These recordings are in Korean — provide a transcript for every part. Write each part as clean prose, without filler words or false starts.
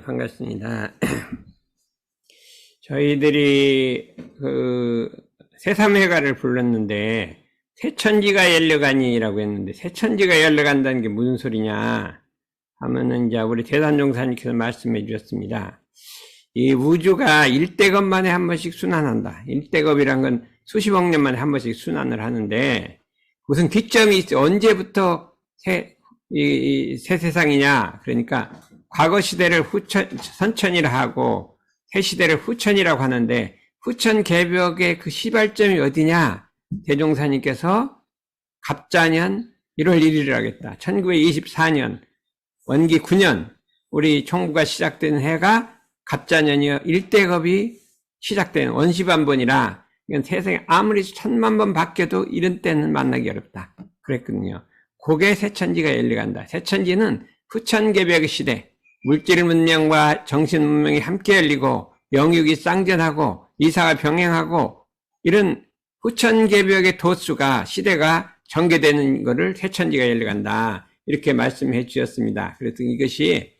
반갑습니다. 저희들이 새삼회가를 불렀는데 새천지가 열려가니라고 했는데 새천지가 열려간다는 게 무슨 소리냐 하면은 이제 우리 대산종사님께서 말씀해 주셨습니다. 이 우주가 일대급 만에 한 번씩 순환한다. 일대급이란 건 수십억 년 만에 한 번씩 순환을 하는데 무슨 기점이 있어. 언제부터 새 세상이냐. 그러니까 과거 시대를 선천이라 하고 새 시대를 후천이라고 하는데 후천 개벽의 그 시발점이 어디냐? 대종사님께서 갑자년 1월 1일을 하겠다. 1924년 원기 9년 우리 총부가 시작된 해가 갑자년이요. 일대급이 시작된 원시반번이라 이건 세상에 아무리 1000만 번 바뀌어도 이런 때는 만나기 어렵다. 그랬거든요. 그게 새천지가 열려간다. 새천지는 후천개벽의 시대, 물질 문명과 정신 문명이 함께 열리고 영육이 쌍전하고 이사가 병행하고 이런 후천개벽의 도수가 시대가 전개되는 것을 새천지가 열려간다. 이렇게 말씀해 주셨습니다. 그래서 이것이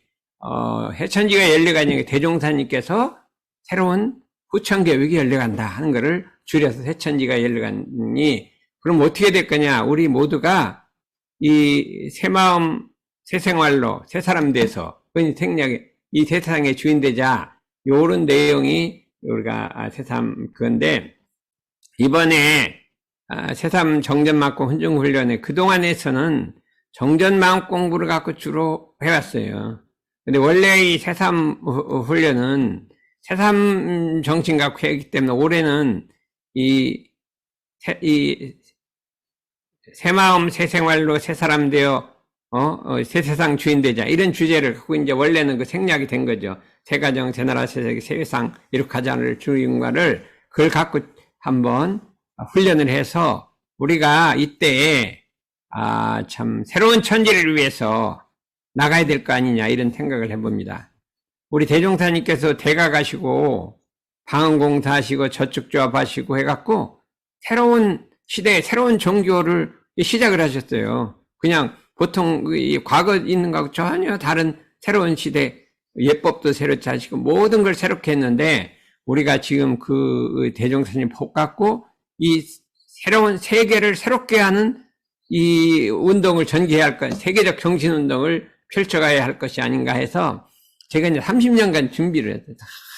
새천지가 열려가는 대종사님께서 새로운 후천개벽이 열려간다 하는 것을 줄여서 새천지가 열려가니 그럼 어떻게 될 거냐? 우리 모두가 이 새 마음, 새 생활로 새 사람 돼서 이 세상의 주인 되자 요런 내용이 우리가 새삼 그건데 이번에 새삼 정전마음 훈증훈련에 그동안에서는 정전마음 공부를 갖고 주로 해왔어요. 근데 원래 이 새삼 훈련은 새삼 정신 갖고 했기 때문에 올해는 새 마음, 새 생활로 새 사람 되어, 새 세상 주인 되자. 이런 주제를 갖고 이제 원래는 그 생략이 된 거죠. 새 가정, 새 나라, 새 세계, 새 세상, 이렇게 가자를 주인과를 그걸 갖고 한번 훈련을 해서 우리가 이때, 참, 새로운 천지를 위해서 나가야 될 거 아니냐, 이런 생각을 해봅니다. 우리 대종사님께서 대가 가시고, 방언공사 하시고, 저축조합 하시고 해갖고, 새로운 시대에 새로운 종교를 시작을 하셨어요. 그냥 보통 과거 있는 거하고 전혀 다른 새로운 시대, 예법도 새로 짜시고 모든 걸 새롭게 했는데 우리가 지금 그 대종사님 복 갖고 이 새로운 세계를 새롭게 하는 이 운동을 전개해야 할 것, 세계적 정신운동을 펼쳐가야 할 것이 아닌가 해서 제가 이제 30년간 준비를 했어요.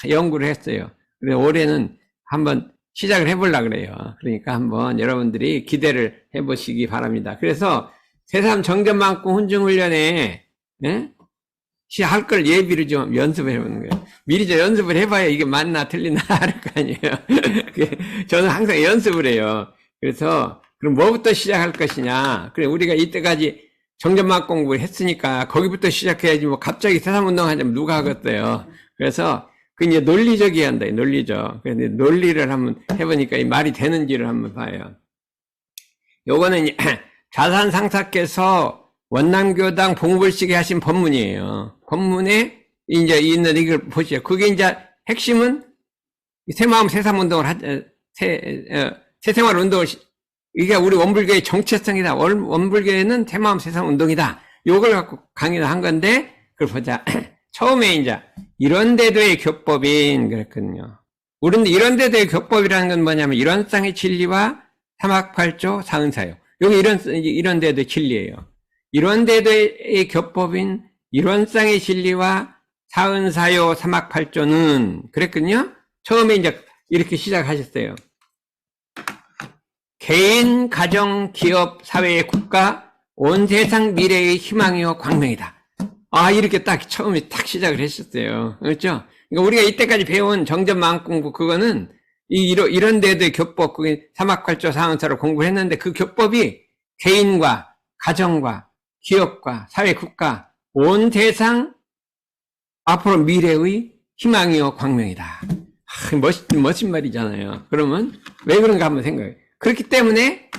연구를 했어요. 그래서 올해는 한번 시작을 해보려고 그래요. 그러니까 한번 여러분들이 기대를 해보시기 바랍니다. 그래서 새삼 정전만큼 훈증훈련에 할 걸 예비를 좀 연습을 해보는 거예요. 미리 좀 연습을 해봐야 이게 맞나 틀리나 할 거 아니에요. 저는 항상 연습을 해요. 그래서 그럼 뭐부터 시작할 것이냐. 그래 우리가 이때까지 정전만 공부를 했으니까 거기부터 시작해야지 뭐 갑자기 새삼운동 하자면 누가 하겠어요. 그래서 그 이제 논리적이어야 한다. 논리적. 그런데 논리를 한번 해보니까 이 말이 되는지를 한번 봐요. 요거는 자산 상사께서 원남교당 봉불식에 하신 법문이에요. 법문에 이제 있는 이걸 보시죠. 그게 이제 핵심은 새마음 새삼운동을 새생활 운동을 이게 우리 원불교의 정체성이다. 원불교에는 새마음 새삼운동이다. 요걸 갖고 강의를 한 건데 그걸 보자. 처음에 이제 이런데도의 교법인 그랬거든요. 우리는 이런데도의 교법이라는 건 뭐냐면 이런쌍의 진리와 삼학팔조 사은사요. 여기 이런데도의 진리예요. 이런데도의 교법인 이런쌍의 진리와 사은사요 삼학팔조는 그랬거든요. 처음에 이제 이렇게 시작하셨어요. 개인, 가정, 기업, 사회, 국가, 온 세상 미래의 희망이요 광명이다. 이렇게 딱 처음에 딱 시작을 했었어요. 그렇죠? 그러니까 우리가 이때까지 배운 정전마음 공부, 그거는 이런 데도 교법, 그게 삼학팔조 사은사로 공부를 했는데 그 교법이 개인과 가정과 기업과 사회, 국가, 온 세상 앞으로 미래의 희망이요 광명이다. 멋진 말이잖아요. 그러면 왜 그런가 한번 생각해요. 그렇기 때문에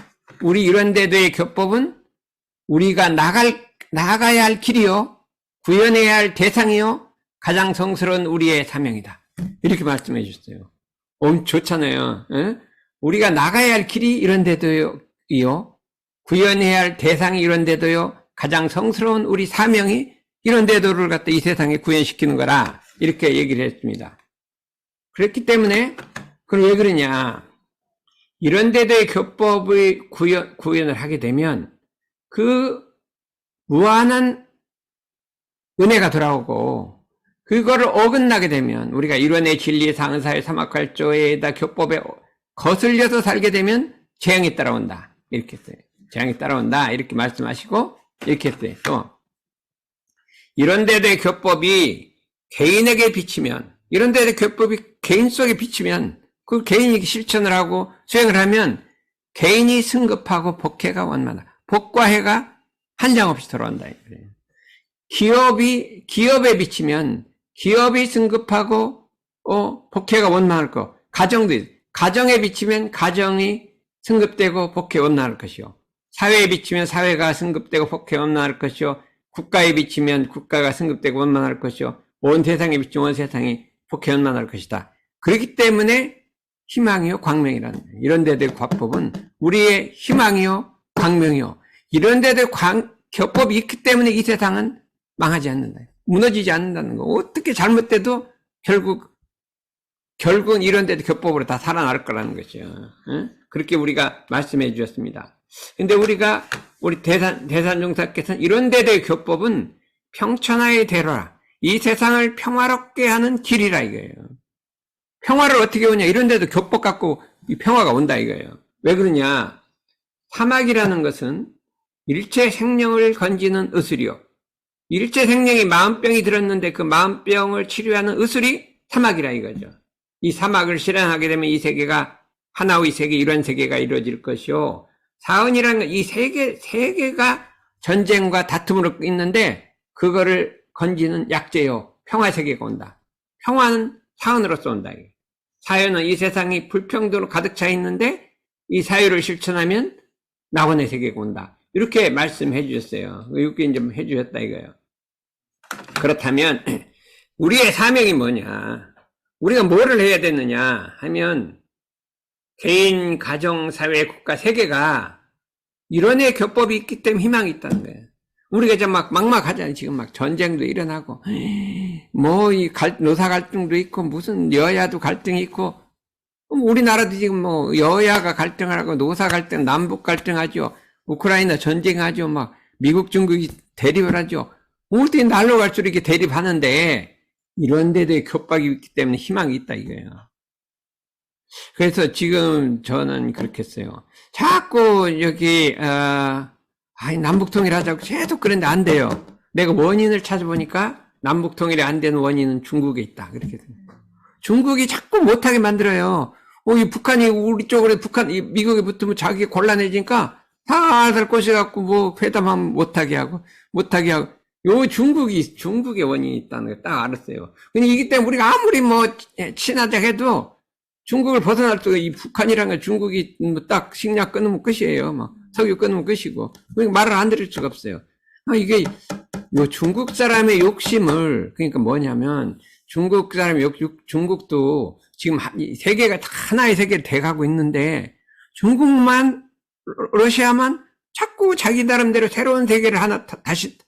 우리 이런 데도의 교법은 우리가 나가야 할 길이요. 구현해야 할 대상이요. 가장 성스러운 우리의 사명이다. 이렇게 말씀해 주셨어요. 좋잖아요. 에? 우리가 나가야 할 길이 이런 데도요. 구현해야 할 대상이 이런 데도요. 가장 성스러운 우리 사명이 이런 제도를 갖다 이 세상에 구현시키는 거라 이렇게 얘기를 했습니다. 그렇기 때문에 그럼 왜 그러냐? 이런 데도의 교법의 구현을 하게 되면 그 무한한 은혜가 돌아오고 그거를 어긋나게 되면 우리가 이론의 진리, 상사의 사막활조에다 교법에 거슬려서 살게 되면 재앙이 따라온다. 이렇게 했어요. 재앙이 따라온다. 이렇게 말씀하시고 이렇게 했어요. 또 이런 데도의 교법이 개인에게 비치면 이런 데도의 교법이 개인 속에 비치면 그 개인이 실천을 하고 수행을 하면 개인이 승급하고 복해가 원만하다. 복과 해가 한량없이 돌아온다. 기업에 비치면 기업이 승급하고 복해가 원만할 거. 가정에 비치면 가정이 승급되고 복해 원만할 것이요. 사회에 비치면 사회가 승급되고 복해 원만할 것이요. 국가에 비치면 국가가 승급되고 원만할 것이요. 온 세상에 비치면 온 세상이 복해 원만할 것이다. 그렇기 때문에 희망이요 광명이라는 거예요. 이런 데들 과법은 우리의 희망이요 광명이요. 이런 데들 교법이 있기 때문에 이 세상은 망하지 않는다. 무너지지 않는다는 거. 어떻게 잘못돼도 결국은 이런 데도 교법으로 다 살아날 거라는 것이죠. 응? 그렇게 우리가 말씀해 주셨습니다. 근데 우리 대산종사께서는 이런 데도의 교법은 평천하의 대로라. 이 세상을 평화롭게 하는 길이라 이거예요. 평화를 어떻게 오냐? 이런 데도 교법 갖고 이 평화가 온다 이거예요. 왜 그러냐? 사막이라는 것은 일체 생명을 건지는 의술이요. 일체 생명이 마음병이 들었는데 그 마음병을 치료하는 의술이 사막이라 이거죠. 이 사막을 실현하게 되면 이 세계가 하나의 세계, 이런 세계가 이루어질 것이요. 사은이라는 건 이 세계가 전쟁과 다툼으로 있는데 그거를 건지는 약재요. 평화 세계가 온다. 평화는 사은으로서 온다. 사유는 이 세상이 불평등으로 가득 차 있는데 이 사유를 실천하면 낙원의 세계가 온다. 이렇게 말씀해 주셨어요. 이렇게 좀 해 주셨다 이거예요. 그렇다면 우리의 사명이 뭐냐? 우리가 뭐를 해야 되느냐 하면 개인, 가정, 사회, 국가, 세계가 이런의 교법이 있기 때문에 희망이 있다는 거예요. 우리가 이제 막막하잖아요. 지금 막 전쟁도 일어나고 노사 갈등도 있고 무슨 여야도 갈등이 있고 우리나라도 지금 여야가 갈등을 하고 노사 갈등, 남북 갈등하죠. 우크라이나 전쟁하죠. 막 미국, 중국이 대립을 하죠. 어떻게 날로 갈수록 이렇게 대립하는데 이런 데도의 교법이 있기 때문에 희망이 있다 이거예요. 그래서 지금 저는 그렇게 했어요. 자꾸 여기 남북통일 하자고 계속 그런데 안 돼요. 내가 원인을 찾아보니까 남북통일이 안 되는 원인은 중국에 있다. 그렇게 됩니다. 중국이 자꾸 못하게 만들어요. 이 북한이 우리 쪽으로 미국에 붙으면 자기가 곤란해지니까 살살 꼬셔갖고 회담하면 못하게 하고. 중국의 원인이 있다는 걸 딱 알았어요. 근데 이기 때문에 우리가 아무리 친하자 해도 중국을 벗어날 수가 이 북한이라는 건 중국이 딱 식량 끊으면 끝이에요. 석유 끊으면 끝이고. 그러니까 말을 안 들을 수가 없어요. 이게 중국 사람의 욕심을, 그러니까 뭐냐면 중국 사람의 중국도 지금 세계가 다 하나의 세계를 돼가고 있는데 러시아만 자꾸 자기 나름대로 새로운 세계를 다시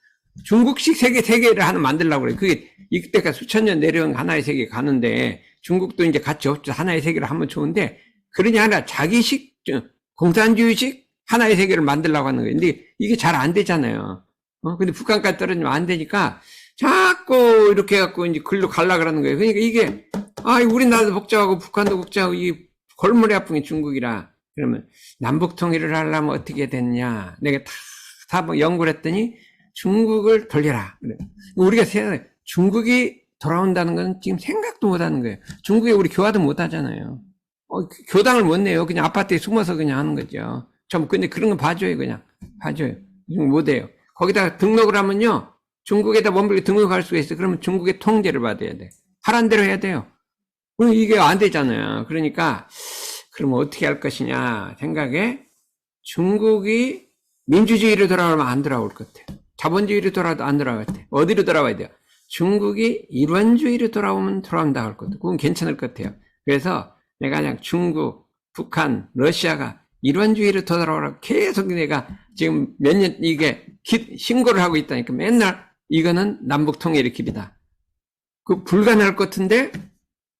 중국식 세계를 하나 만들려고 그래요. 그게 이때까지 수천 년 내려온 하나의 세계 가는데 중국도 이제 같이 없죠. 하나의 세계를 하면 좋은데 그러냐 하나 자기식 공산주의식 하나의 세계를 만들려고 하는 거예요. 근데 이게 잘 안 되잖아요. 근데 북한까지 떨어지면 안 되니까 자꾸 이렇게 해갖고 이제 글로 가려고 그러는 거예요. 그러니까 이게 우리나라도 복잡하고 북한도 복잡하고 이 골머리 아픈 게 중국이라. 그러면 남북 통일을 하려면 어떻게 됐냐? 내가 다 연구를 했더니 중국을 돌려라. 그래. 우리가 중국이 돌아온다는 건 지금 생각도 못 하는 거예요. 중국에 우리 교화도 못 하잖아요. 교당을 못 내요. 그냥 아파트에 숨어서 그냥 하는 거죠. 근데 그런 거 봐줘요, 그냥. 봐줘요. 못 해요. 거기다 등록을 하면요. 중국에다 머물게 등록할 수가 있어요. 그러면 중국의 통제를 받아야 돼. 하란 대로 해야 돼요. 그럼 이게 안 되잖아요. 그러니까, 그러면 어떻게 할 것이냐 생각에 중국이 민주주의로 돌아오면 안 돌아올 것 같아요. 자본주의로 돌아도 안 돌아올 것 같아요. 어디로 돌아와야 돼요? 중국이 일원주의로 돌아오면 돌아온다 할 것 같아요. 그건 괜찮을 것 같아요. 그래서 내가 그냥 중국, 북한, 러시아가 일원주의로 돌아오라고 계속 내가 지금 몇 년 이게 신고를 하고 있다니까 맨날 이거는 남북 통일의 길이다. 그 불가능할 것 같은데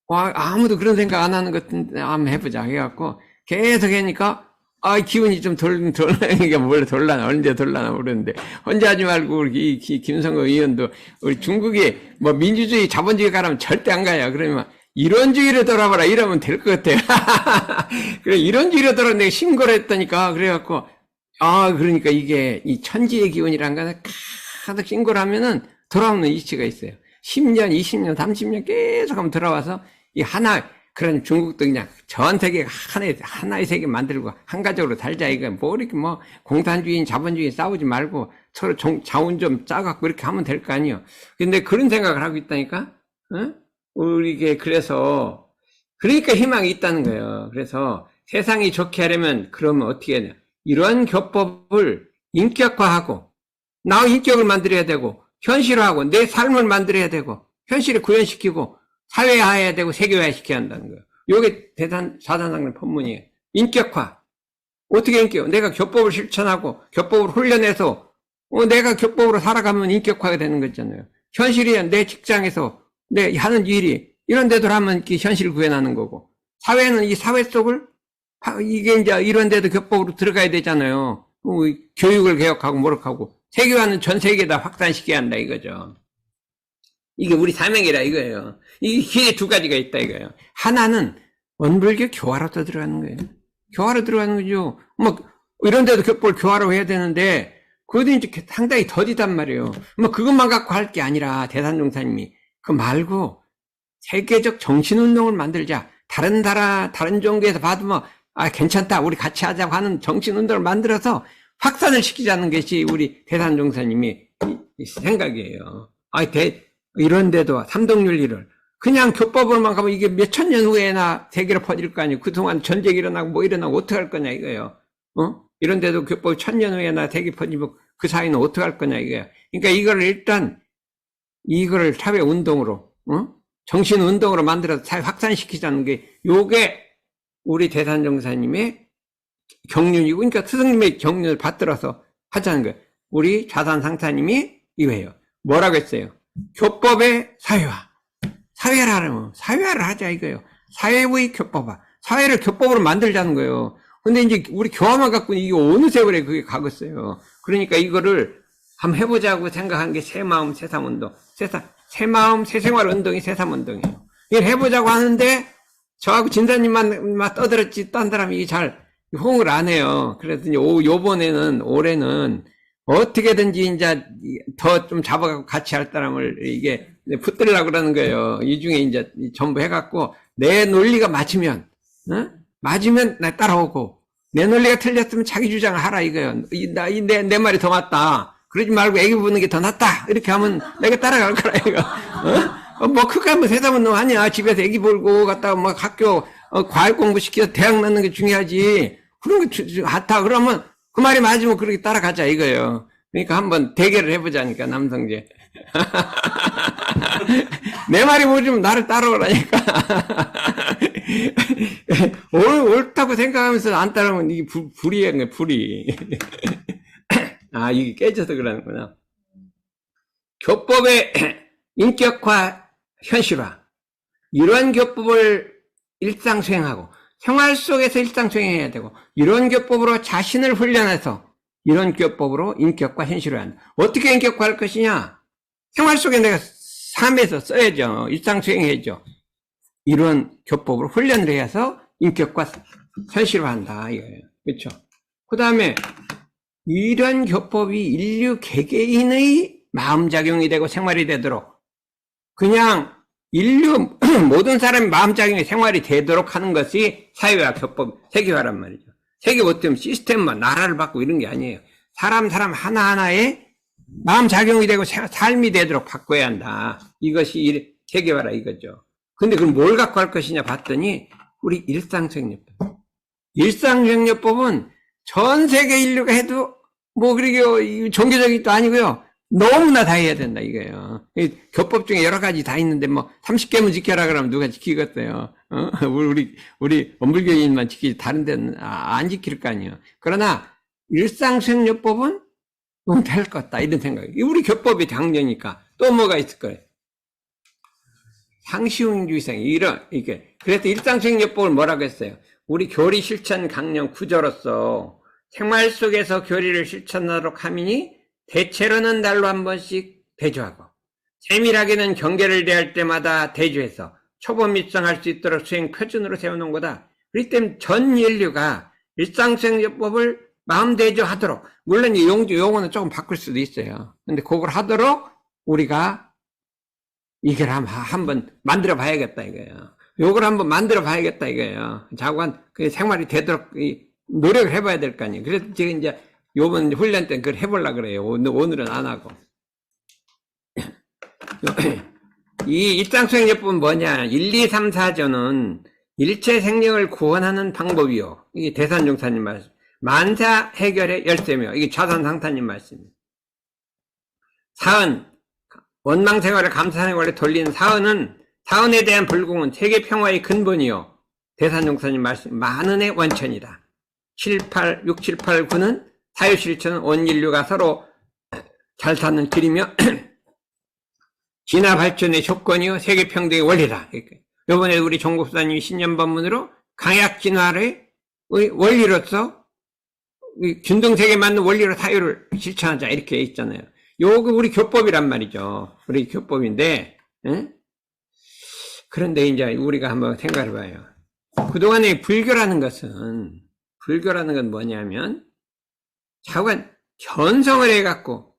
아무도 그런 생각 안 하는 것 같은데 한번 해보자 해갖고 계속 하니까 기운이 좀 이게 원래 돌라나 언제 돌라나 모르는데 혼자 하지 말고 우리 김성호 의원도 우리 중국이 뭐 민주주의 자본주의 가라면 절대 안 가요. 그러면 이론주의로 돌아봐라 이러면 될 것 같아요. 그래 이론주의로 돌아 내가 신고를 했다니까 그래갖고 그러니까 이게 이 천지의 기운이란 거는 가득 신고를 하면은 돌아오는 이치가 있어요. 10년, 20년, 30년 계속 하면 들어와서 이 그런 중국도 그냥 전 세계가 하나의 세계 만들고 한 가족으로 살자 이거 뭐 이렇게 뭐 공산주의, 자본주의 싸우지 말고 서로 자원 좀 짜갖고 이렇게 하면 될 거 아니에요. 근데 그런 생각을 하고 있다니까, 우리게 그러니까 희망이 있다는 거예요. 그래서 세상이 좋게 하려면 그러면 어떻게 해야 되냐. 이런 교법을 인격화하고, 나의 인격을 만들어야 되고, 현실화하고, 내 삶을 만들어야 되고, 현실에 구현시키고, 사회화해야 되고, 세계화해 시켜야 한다는 거예요. 요게 사단상의 법문이에요. 인격화. 어떻게 인격? 내가 교법을 실천하고, 교법을 훈련해서, 내가 교법으로 살아가면 인격화가 되는 거잖아요. 현실이야, 내 직장에서, 내 하는 일이, 이런 데도 하면 현실을 구현하는 거고, 사회는 이 사회 속을, 이게 이제 이런 데도 교법으로 들어가야 되잖아요. 교육을 개혁하고, 뭐라고 세계화는 전 세계에다 확산시켜야 한다, 이거죠. 이게 우리 사명이라 이거예요. 이 길에 두 가지가 있다 이거예요. 하나는 원불교 교화로 또 들어가는 거예요. 교화로 들어가는 거죠. 이런 데도 교법을 교화로 해야 되는데, 그것도 이제 상당히 더디단 말이에요. 그것만 갖고 할 게 아니라, 대산종사님이. 그 말고, 세계적 정신운동을 만들자. 다른 종교에서 받으면, 괜찮다. 우리 같이 하자고 하는 정신운동을 만들어서 확산을 시키자는 것이 우리 대산종사님이 생각이에요. 이런데도 삼동윤리를 그냥 교법으로만 가면 이게 몇천 년 후에나 세계로 퍼질 거 아니에요. 그동안 전쟁 일어나고 뭐 일어나고 어떡할 거냐 이거예요. 이런데도 교법이 천년 후에나 세계 퍼지면 그 사이는 어떡할 거냐 이거예요. 그러니까 이거를 사회 운동으로, 정신 운동으로 만들어서 사회 확산시키자는 게 요게 우리 대산종사님의 경륜이고, 그러니까 스승님의 경륜을 받들어서 하자는 거예요. 우리 좌산상사님이 이거예요. 뭐라고 했어요? 교법의 사회화. 사회화를 하자 이거예요. 사회의 교법화. 사회를 교법으로 만들자는 거예요. 근데 이제 우리 교화만 갖고 이게 어느 세월에 그게 가겠어요. 그러니까 이거를 한번 해보자고 생각한 게 새마음 새삼운동. 새마음 새생활 운동이 새삼운동이에요. 이걸 해보자고 하는데 저하고 진사님만 떠들었지 딴 사람이 잘 호응을 안 해요. 그래서 이제 올해는 어떻게든지 이제 더 좀 잡아갖고 같이 할 사람을 이게 붙들려고 그러는 거예요. 이 중에 이제 전부 해갖고 내 논리가 맞으면 나 따라오고, 내 논리가 틀렸으면 자기 주장을 하라 이거예요. 내 말이 더 맞다. 그러지 말고 애기 부는 게 더 낫다. 이렇게 하면 내가 따라갈 거라 이거. 그까 세상운동 아니야. 집에서 애기 볼고 갔다가 학교 과외 공부 시켜서 대학 넣는 게 중요하지. 그런 게 같아. 그러면 그 말이 맞으면 그렇게 따라가자 이거예요. 그러니까 한번 대결을 해보자니까, 남성제. 내 말이 뭐좀 나를 따라오라니까. 옳다고 생각하면서 안 따라오면 이게 불이에요, 불이. 이게 깨져서 그러는구나. 교법의 인격화, 현실화. 이런 교법을 일상 수행하고, 생활 속에서 일상 수행해야 되고, 이런 교법으로 자신을 훈련해서, 이런 교법으로 인격화, 현실화 한다. 어떻게 인격화할 것이냐? 생활 속에 내가 삶에서 써야죠. 일상 수행해야죠. 이런 교법으로 훈련을 해서 인격화, 현실화 한다. 이거예요. 그렇죠? 그 다음에, 이런 교법이 인류 개개인의 마음작용이 되고 생활이 되도록, 그냥 인류 모든 사람의 마음작용이 생활이 되도록 하는 것이 사회화, 교법, 세계화란 말이죠. 세계 어떤 시스템만 나라를 바꾸고 이런 게 아니에요. 사람 하나하나의 마음작용이 되고 삶이 되도록 바꿔야 한다. 이것이 세계화라 이거죠. 근데 그럼 뭘 갖고 할 것이냐 봤더니 우리 일상생활요법. 일상생활요법은 전 세계 인류가 해도 그러게 종교적인 도 아니고요. 너무나 다 해야 된다 이거예요. 교법 중에 여러 가지 다 있는데 30개만 지켜라 그러면 누가 지키겠어요? 우리 원불교인만 지키지 다른 데는 안 지킬 거 아니에요. 그러나 일상생활요법은 될 것 같다 이런 생각이. 우리 교법이 당연이니까 또 뭐가 있을 거예요. 상시용주의상 이게 그래서 일상수행요법을 뭐라고 했어요? 우리 교리 실천 강령 구조로서 생활 속에서 교리를 실천하도록 하미니 대체로는 날로 한 번씩 대조하고 세밀하게는 경계를 대할 때마다 대조해서 초범 입성할 수 있도록 수행 표준으로 세우는 거다. 그렇기 때문에 전 인류가 일상수행요법을 마음 대조하도록, 물론 이 용어는 조금 바꿀 수도 있어요. 근데 그걸 하도록 우리가 이걸 한번 만들어 봐야겠다 이거예요. 요걸 한번 만들어 봐야겠다 이거예요. 자관 그 생활이 되도록 노력을 해봐야 될 거 아니에요. 그래서 제가 이제 요번 훈련 때 그걸 해보려고 그래요. 오늘은 안 하고. 이 일상수행요법은 뭐냐? 1, 2, 3, 4조는 일체 생명을 구원하는 방법이요. 이게 대산종사님 말씀. 만사 해결의 열쇠며, 이게 좌산상타님 말씀입니다. 사은, 원망생활을 감사생활에 돌리는 사은에 대한 불공은 세계 평화의 근본이요. 대산종사님 말씀, 만은의 원천이다. 6, 7, 8, 9는 사유실천은 온 인류가 서로 잘 사는 길이며, 진화 발전의 조건이요. 세계 평등의 원리다. 이번에 우리 종국사님이 신년법문으로 강약 진화의 원리로서 균등세계에 맞는 원리로 사유를 실천하자 이렇게 있잖아요. 요거 우리 교법이란 말이죠. 우리 교법인데, 에? 그런데 이제 우리가 한번 생각해 봐요. 그동안의 불교라는 건 뭐냐면 자관 견성을 해갖고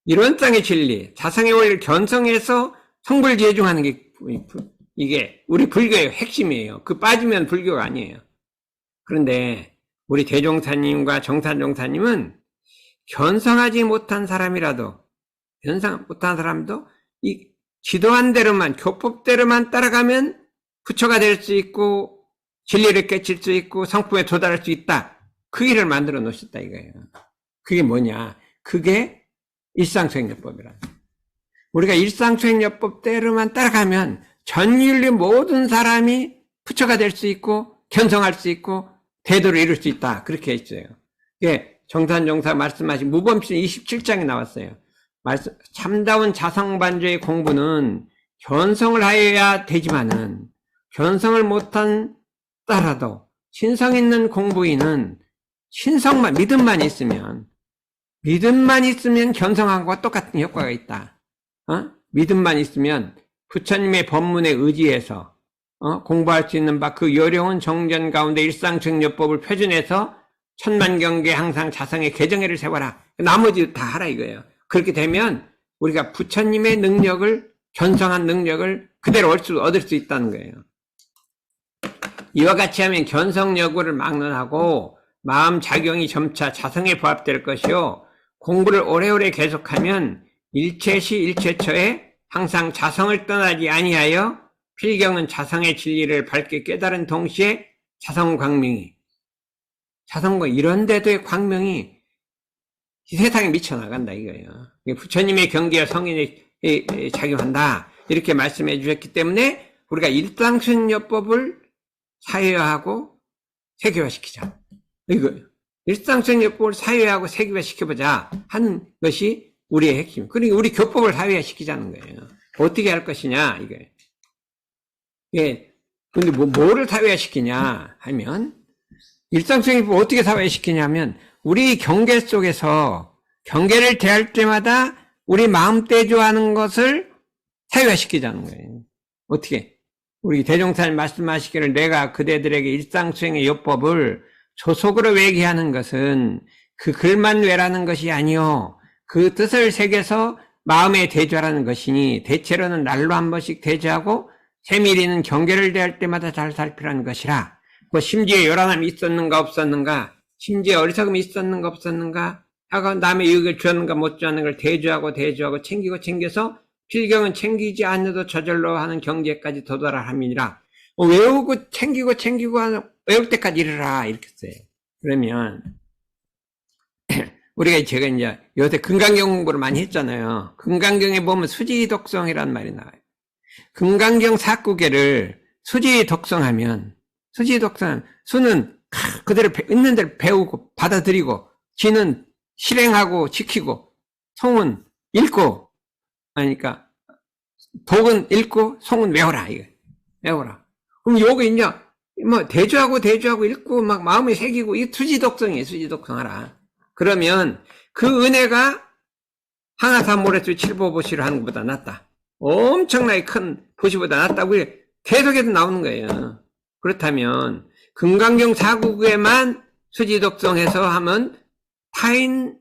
이론상의 진리, 자성의 원리를 견성해서 성불재중하는 게 이게 우리 불교의 핵심이에요. 그 빠지면 불교가 아니에요. 그런데 우리 대종사님과 정산종사님은 견성하지 못한 사람이라도 이 지도한 대로만, 교법대로만 따라가면 부처가 될 수 있고 진리를 깨칠 수 있고 성품에 도달할 수 있다. 그 길을 만들어 놓으셨다 이거예요. 그게 뭐냐? 그게 일상수행요법이라. 우리가 일상수행요법대로만 따라가면 전 인류 모든 사람이 부처가 될 수 있고 견성할 수 있고 대도를 이룰 수 있다. 그렇게 했어요. 이게 정산종사 말씀하신 무범신 27장에 나왔어요. 참다운 자성반조의 공부는 견성을 하여야 되지만은 견성을 못한 따라도 신성 있는 공부인은 믿음만 있으면 견성한 것과 똑같은 효과가 있다. 믿음만 있으면 부처님의 법문에 의지해서 공부할 수 있는 바 그 요령은 정전 가운데 일상수행요법을 표준해서 천만경계 항상 자성의 개정회를 세워라. 나머지 다 하라 이거예요. 그렇게 되면 우리가 부처님의 능력을, 견성한 능력을 그대로 얻을 수 있다는 거예요. 이와 같이 하면 견성여구를 막론하고 마음 작용이 점차 자성에 부합될 것이요. 공부를 오래오래 계속하면 일체시 일체처에 항상 자성을 떠나지 아니하여 필경은 자성의 진리를 밝게 깨달은 동시에 자성광 이런 데도의 광명이 이 세상에 미쳐나간다 이거예요. 부처님의 경계와 성인에 작용한다 이렇게 말씀해 주셨기 때문에 우리가 일상수행요법을 사회화하고 세계화시키자 이거예요. 일상수행요법을 사회화하고 세계화시켜보자 하는 것이 우리의 핵심. 그러니까 우리 교법을 사회화시키자는 거예요. 어떻게 할 것이냐 이거예요. 예, 근데 뭐를 사회화시키냐 하면 일상수행요법 어떻게 사회화시키냐면 우리 경계 속에서 경계를 대할 때마다 우리 마음 대조하는 것을 사회화시키자는 거예요. 어떻게? 우리 대종사님 말씀하시기를 내가 그대들에게 일상수행의 요법을 조속으로 외기하는 것은 그 글만 외라는 것이 아니요 그 뜻을 새겨서 마음에 대조하라는 것이니 대체로는 날로 한 번씩 대조하고 세밀히는 경계를 대할 때마다 잘 살피라는 것이라. 뭐 심지어 요란함이 있었는가 없었는가, 심지어 어리석음이 있었는가 없었는가, 하고 남의 이익을 주었는가 못 주었는 걸 대조하고 챙겨서 필경은 챙기지 않아도 저절로 하는 경계까지 도달을 함이니라. 외우고 챙기고 외울 때까지 이르라 이렇게 써요. 그러면 우리가 제가 이제 요새 금강경 공부를 많이 했잖아요. 금강경에 보면 수지독성이라는 말이 나와요. 금강경 4구계를 수지독성하면 수는 그대로 있는 대로 배우고 받아들이고 지는 실행하고 지키고 송은 읽고, 그러니까 독은 읽고 송은 외워라, 이거. 외워라. 그럼 요거 이제 뭐 대주하고 읽고 막 마음에 새기고 이 수지독성이에요. 수지독성 하라. 그러면 그 은혜가 항아산 모래수 칠보보시를 하는 것보다 낫다. 엄청나게 큰 보시보다 낫다고 계속해서 나오는 거예요. 그렇다면 금강경 사국에만 수지독성해서 하면 타인에게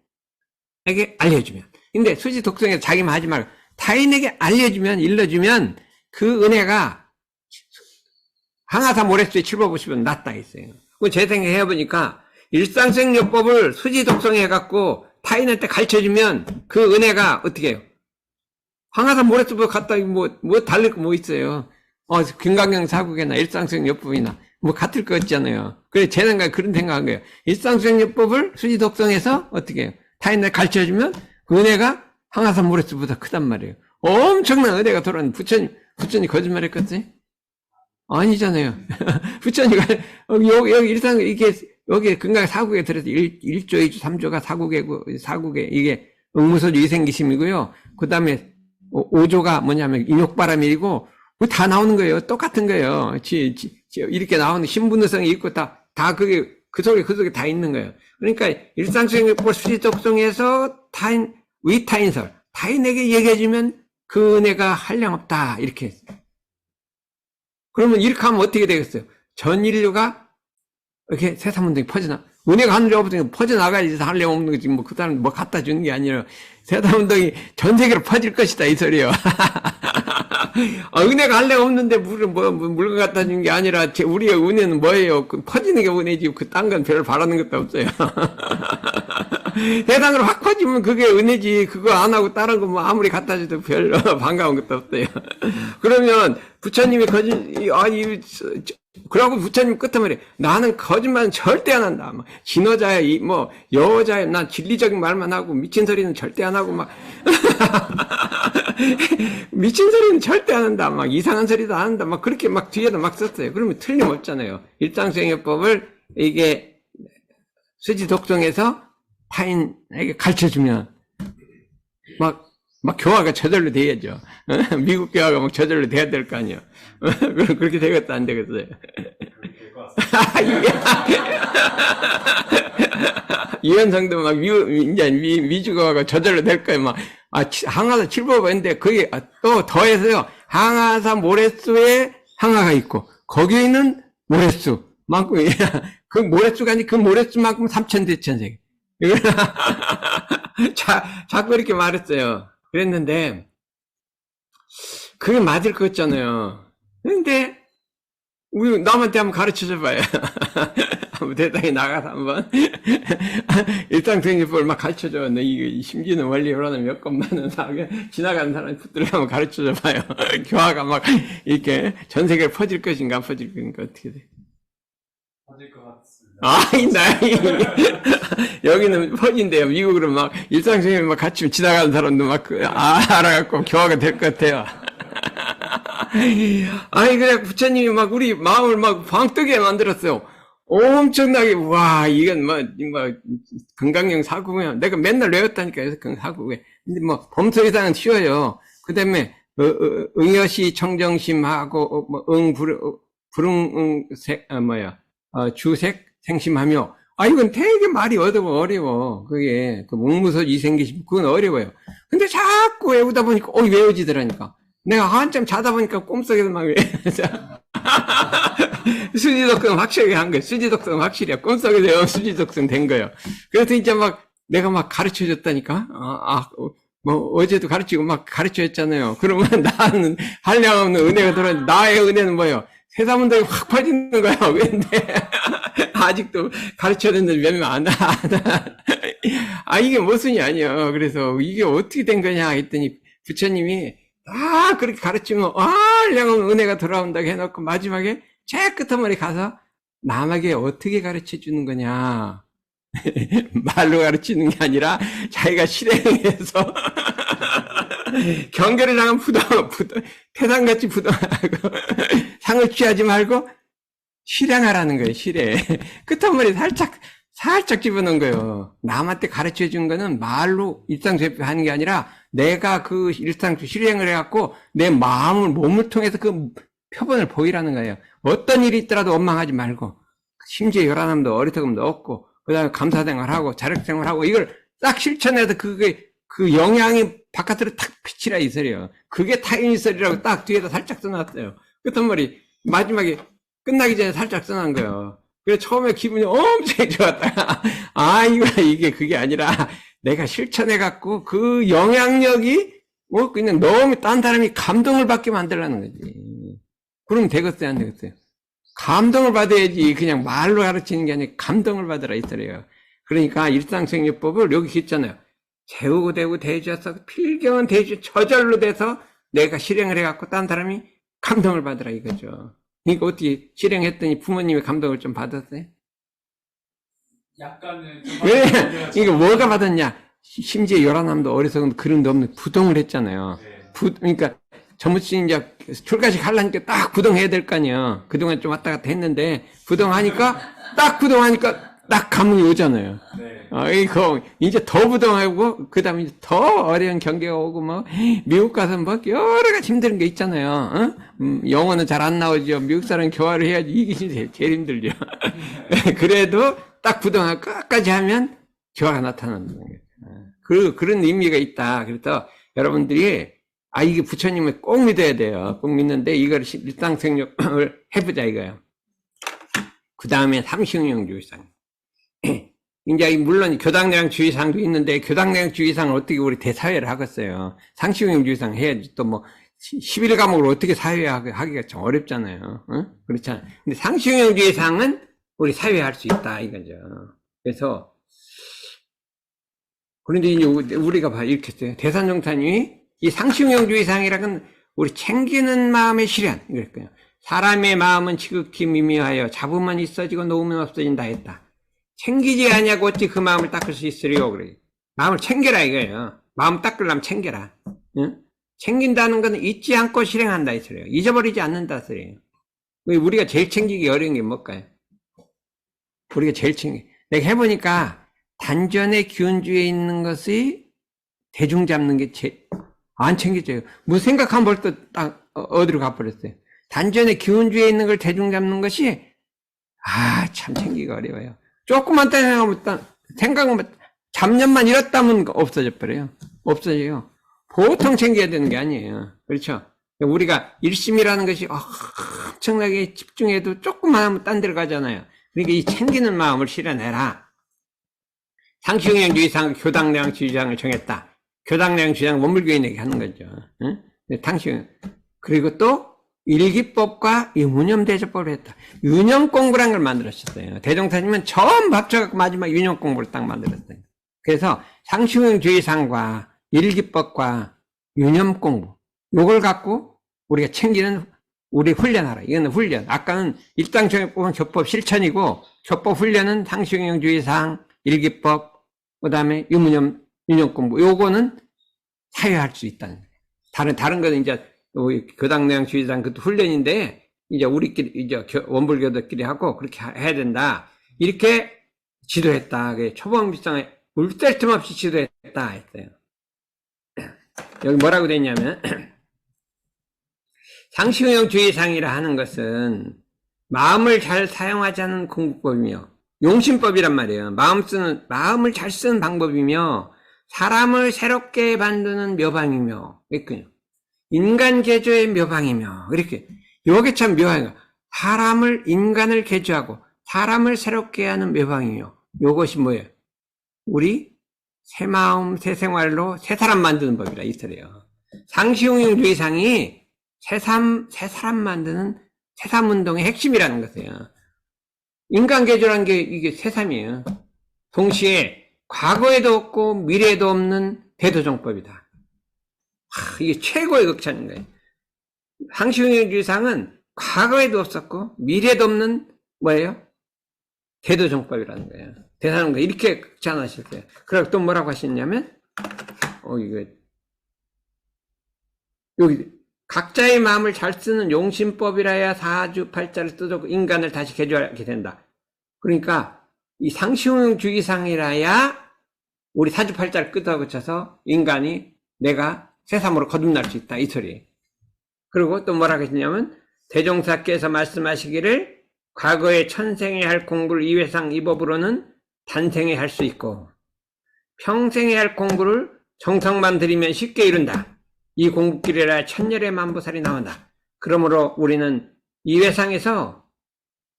알려주면, 근데 수지독성해서 자기만 하지 말고 타인에게 알려주면, 일러주면 그 은혜가 항아산 모래수에 칠보보시면 낫다 했어요. 제 생각해 보니까 일상생요법을 수지독성해갖고 타인한테 가르쳐주면 그 은혜가 어떻게 해요? 항아산 모래수보다 갖다 뭐 달릴 거 뭐 있어요? 금강경 사국이나 일상생요법이나 뭐 같을 것 같잖아요. 그래 제 생각에 그런 생각한 거예요. 일상생요법을 수지독성해서 어떻게 해요? 타인한테 가르쳐주면 그 은혜가 항아산 모래수보다 크단 말이에요. 엄청난 은혜가 돌아오는. 부처님 거짓말했겠지? 아니잖아요. 부처님가 여기 일상 이게 여기 금강 사국에 들어서 1조, 2조, 3조가 사국에 이게 응무소주 이생기심이고요. 그 다음에 5조가 뭐냐면 인욕바람이고 다 나오는 거예요. 똑같은 거예요. 이렇게 나오는 신분의성이 있고 다 그게 그 속에 다 있는 거예요. 그러니까 일상생활 수지독성에서 위타인설 타인에게 얘기해주면 그 은혜가 한량없다 이렇게 했어요. 그러면 이렇게 하면 어떻게 되겠어요? 전 인류가 이렇게 세상문명이 은혜가 하늘에 없으니까 퍼져나가야지 한량없는 거지. 뭐 그 사람 뭐 갖다 주는 게 아니라 세상문명이 전 세계로 퍼질 것이다 이 소리요. 은혜가 한량없는데 물건 갖다 주는 게 아니라 우리의 은혜는 뭐예요? 퍼지는 게 은혜지. 딴 건 별 바라는 것도 없어요. 세상으로 확 퍼지면 그게 은혜지. 그거 안 하고 다른 거 뭐 아무리 갖다 줘도 별 반가운 것도 없어요. 그러면 부처님이 그러고 부처님 끝에 말이에요. 나는 거짓말은 절대 안 한다. 막 진어자야, 여자야, 난 진리적인 말만 하고 미친 소리는 절대 안 하고 막 미친 소리는 절대 안 한다. 막 이상한 소리도 안 한다. 막 그렇게 막 뒤에다 막 썼어요. 그러면 틀림없잖아요. 일상생활법을 이게 수지독성해서 타인에게 가르쳐주면 막 교화가 저절로 돼야죠. 미국 교화가 막 저절로 돼야 될 거 아니에요. 그렇게 되겠다 안 되겠어요. 유현상도 막 미주 교화가 저절로 될 거예요. 막 항아사 칠보가 있는데 그게 또 더해서요. 항아사 모래수에 항아가 있고 거기에 있는 모래수 만큼 그 모래수가 아니 그 모래수만큼 삼천대천세. 자꾸 이렇게 말했어요. 그랬는데 그게 맞을 것 같잖아요. 근데 우리 남한테 한번 가르쳐줘봐요. 한번 대당에 나가서 한번 일상생활법을 막 가르쳐줘. 너 이거 심지는 원리로는 몇 건만은 지나가는 사람 붙들어 한번 가르쳐줘봐요. 교화가 막 이렇게 전 세계에 퍼질 것인가 안 퍼질 것인가 어떻게 돼? 퍼질 것 같습니다. 여기는 퍼진대요. 미국으로 막 일상생활 막 같이 지나가는 사람도 막 알아갖고 교화가 될 것 같아요. 그래 부처님이 막 우리 마음을 막 방뜨게 만들었어요. 엄청나게 이건 금강경 사국이야. 내가 맨날 외웠다니까 그 사국에. 근데 범서 이상은 쉬워요. 그 다음에 응여시 청정심하고 주색 생심하며 이건 되게 말이 어려워. 그게 몽무서 이생기심 그건 어려워요. 근데 자꾸 외우다 보니까 외워지더라니까. 내가 한참 자다 보니까 꿈속에서 막 수지독성 확실하게 한 거예요. 수지독성 확실해요. 꿈속에서 수지독성 된 거예요. 그래서 이제 내가 가르쳐 줬다니까. 어제도 가르치고 가르쳐 줬잖아요. 그러면 나는 한량없는 은혜가 들어왔는데 나의 은혜는 뭐예요? 세상문명이 확 퍼지는 거야. 근데 아직도 가르쳐야 되는데 몇 명 안 이게 무슨이 아니야. 그래서 이게 어떻게 된 거냐 했더니 부처님이 그렇게 가르치면 한량없는 은혜가 돌아온다고 해놓고 마지막에 제일 끝머리 가서 남에게 어떻게 가르쳐 주는 거냐. 말로 가르치는 게 아니라 자기가 실행해서 경계를 나간 태산같이 상을 취하지 말고 실행하라는 거예요. 실행. 끝머리 살짝 살짝 집어넣은 거예요. 남한테 가르쳐 준 거는 말로 일상생활 하는 게 아니라 내가 그 일상 실행을 해갖고 내 마음을, 몸을 통해서 그 표본을 보이라는 거예요. 어떤 일이 있더라도 원망하지 말고, 심지어 요란함도 어리석음도 없고, 그 다음에 감사생활하고, 자력생활하고, 이걸 딱 실천해서 그 영향이 바깥으로 탁 비치라 이 소리예요. 그게 타인이설이라고 딱 뒤에다 살짝 써놨어요. 그랬단 말이 마지막에 끝나기 전에 살짝 써놓은 거예요. 그래서 처음에 기분이 엄청 좋았다가, 이게 그게 아니라 내가 실천해갖고 그 영향력이 그냥 너무 딴 사람이 감동을 받게 만들라는 거지. 그러면 되겠어요, 안 되겠어요? 감동을 받아야지. 그냥 말로 가르치는 게 아니라 감동을 받으라 이 소리예요. 그러니까 일상생활법을 여기 있잖아요. 재우고 대고 대주어서 필경은 대주 저절로 돼서 내가 실행을 해갖고 딴 사람이 감동을 받으라 이거죠. 그러니까 어떻게 실행했더니 부모님의 감동을 좀 받았어요? 약간은 왜? 이게 뭐가 받았냐? 심지어 요란함도 어리석음도 그림도 없는 부동을 했잖아요. 네. 그러니까 전무씨 이제 출가식 하려니까 딱 부동해야 될 거 아니에요. 그동안 좀 왔다 갔다 했는데 부동하니까 딱 감흥이 오잖아요. 네. 이거 이제 더 부동하고 그다음에 이제 더 어려운 경계가 오고 뭐 미국 가서 뭐 여러 가지 힘든 게 있잖아요. 영어는 잘 안 나오죠. 미국 사람 교화를 해야지 이게 진짜 제일 힘들죠. 그래도 딱 부동하고 끝까지 하면 교화가 나타난다는 거예요. 그런 의미가 있다. 그래서 여러분들이 이게 부처님을 꼭 믿어야 돼요. 꼭 믿는데 이걸 일상생활을 해보자 이거예요. 그 다음에 삼시응용주의상. 이제 물론 교당내양 주의상도 있는데 교당내양 주의상을 어떻게 우리 대사회를 하겠어요. 상시응용주의상 해야지. 또 뭐 11과목을 어떻게 사회하기가 좀 어렵잖아요. 그렇잖아요. 근데 상시응용주의상은 우리 사회할 수 있다 이거죠. 그래서 그런데 이제 우리가 이렇게 했어요. 대산정탄이 이 상시응용주의상이라는 우리 챙기는 마음의 실현 이럴까요? 사람의 마음은 지극히 미미하여 잡으면 있어지고 놓으면 없어진다 했다. 챙기지 아니하고 어찌 그 마음을 닦을 수 있으리요? 그래. 마음을 챙겨라 이거예요. 마음 닦으려면 챙겨라. 응? 챙긴다는 것은 잊지 않고 실행한다 이 소리예요. 잊어버리지 않는다 소리예요. 우리가 제일 챙기기 어려운 게 뭘까요? 우리가 제일 내가 해보니까 단전의 기운주에 있는 것이 대중 잡는 게 안 챙겨져요. 뭐 생각하면 벌써 딱 어디로 가버렸어요. 단전의 기운주에 있는 걸 대중 잡는 것이 참 챙기기가 어려워요. 조금만 생각하면 잡념만 잃었다면 없어져 버려요. 없어져요. 보통 챙겨야 되는 게 아니에요. 그렇죠? 우리가 일심이라는 것이 엄청나게 집중해도 조금만 하면 딴 데로 가잖아요. 그러니까 이 챙기는 마음을 실현해라. 상시응용주의상 교당내양 주의상을 정했다. 교당내양 주의상은 원불교인에게 하는 거죠. 응? 그리고 또 일기법과 유문염대조법을 했다. 유념공부란 걸 만들었어요. 대종사님은 처음 합쳐갖고 마지막 유념공부를 딱 만들었어요. 그래서 상시응용주의상과 일기법과 유념공부 요걸 갖고 우리가 챙기는 우리 훈련하라. 이거는 훈련. 아까는 일상정액법은 교법 실천이고 교법 훈련은 상시응용주의상, 일기법, 그 다음에 유념공부 요거는 사회할 수 있다는 거예요. 다른 거는 이제 교당내양 주의상 그것도 훈련인데 이제 우리끼리 이제 원불교도끼리 하고 그렇게 해야 된다. 이렇게 지도했다. 초범비상에 울뗄 틈 없이 지도했다 했어요. 여기 뭐라고 돼 있냐면 상시응용주의상이라 하는 것은 마음을 잘 사용하자는 공부법이며 용심법이란 말이에요. 마음을 잘 쓰는 방법이며 사람을 새롭게 만드는 묘방이며 그랬군요. 인간 개조의 묘방이며 이렇게 요게 참 묘해요. 인간을 개조하고 사람을 새롭게 하는 묘방이며 요것이 뭐예요? 우리 새 마음 새 생활로 새 사람 만드는 법이라 이 소리예요. 상시응용주의상이 새 사람 만드는 새삼운동의 핵심이라는 것이에요. 인간 개조라는 게 이게 새삼이에요. 동시에 과거에도 없고 미래에도 없는 대도정법이다. 이게 최고의 극찬인 거예요. 상시응용주의상은 과거에도 없었고 미래에도 없는 뭐예요? 대도정법이라는 거예요. 대단한 거 이렇게 극찬하셨어요. 그리고 또 뭐라고 하셨냐면 이거 여기 각자의 마음을 잘 쓰는 용심법이라야 사주팔자를 뜯어 인간을 다시 개조하게 된다. 그러니까 이 상시용용주의상이라야 우리 사주팔자를 끄덕여쳐서 인간이 내가 새삼으로 거듭날 수 있다 이 소리. 그리고 또 뭐라고 했냐면 대종사께서 말씀하시기를 과거에 천생에 할 공부를 이 회상 이 법으로는 단생에 할 수 있고 평생에 할 공부를 정성만 들이면 쉽게 이룬다. 이 공부길이라 천열의 만보살이 나온다. 그러므로 우리는 이 회상에서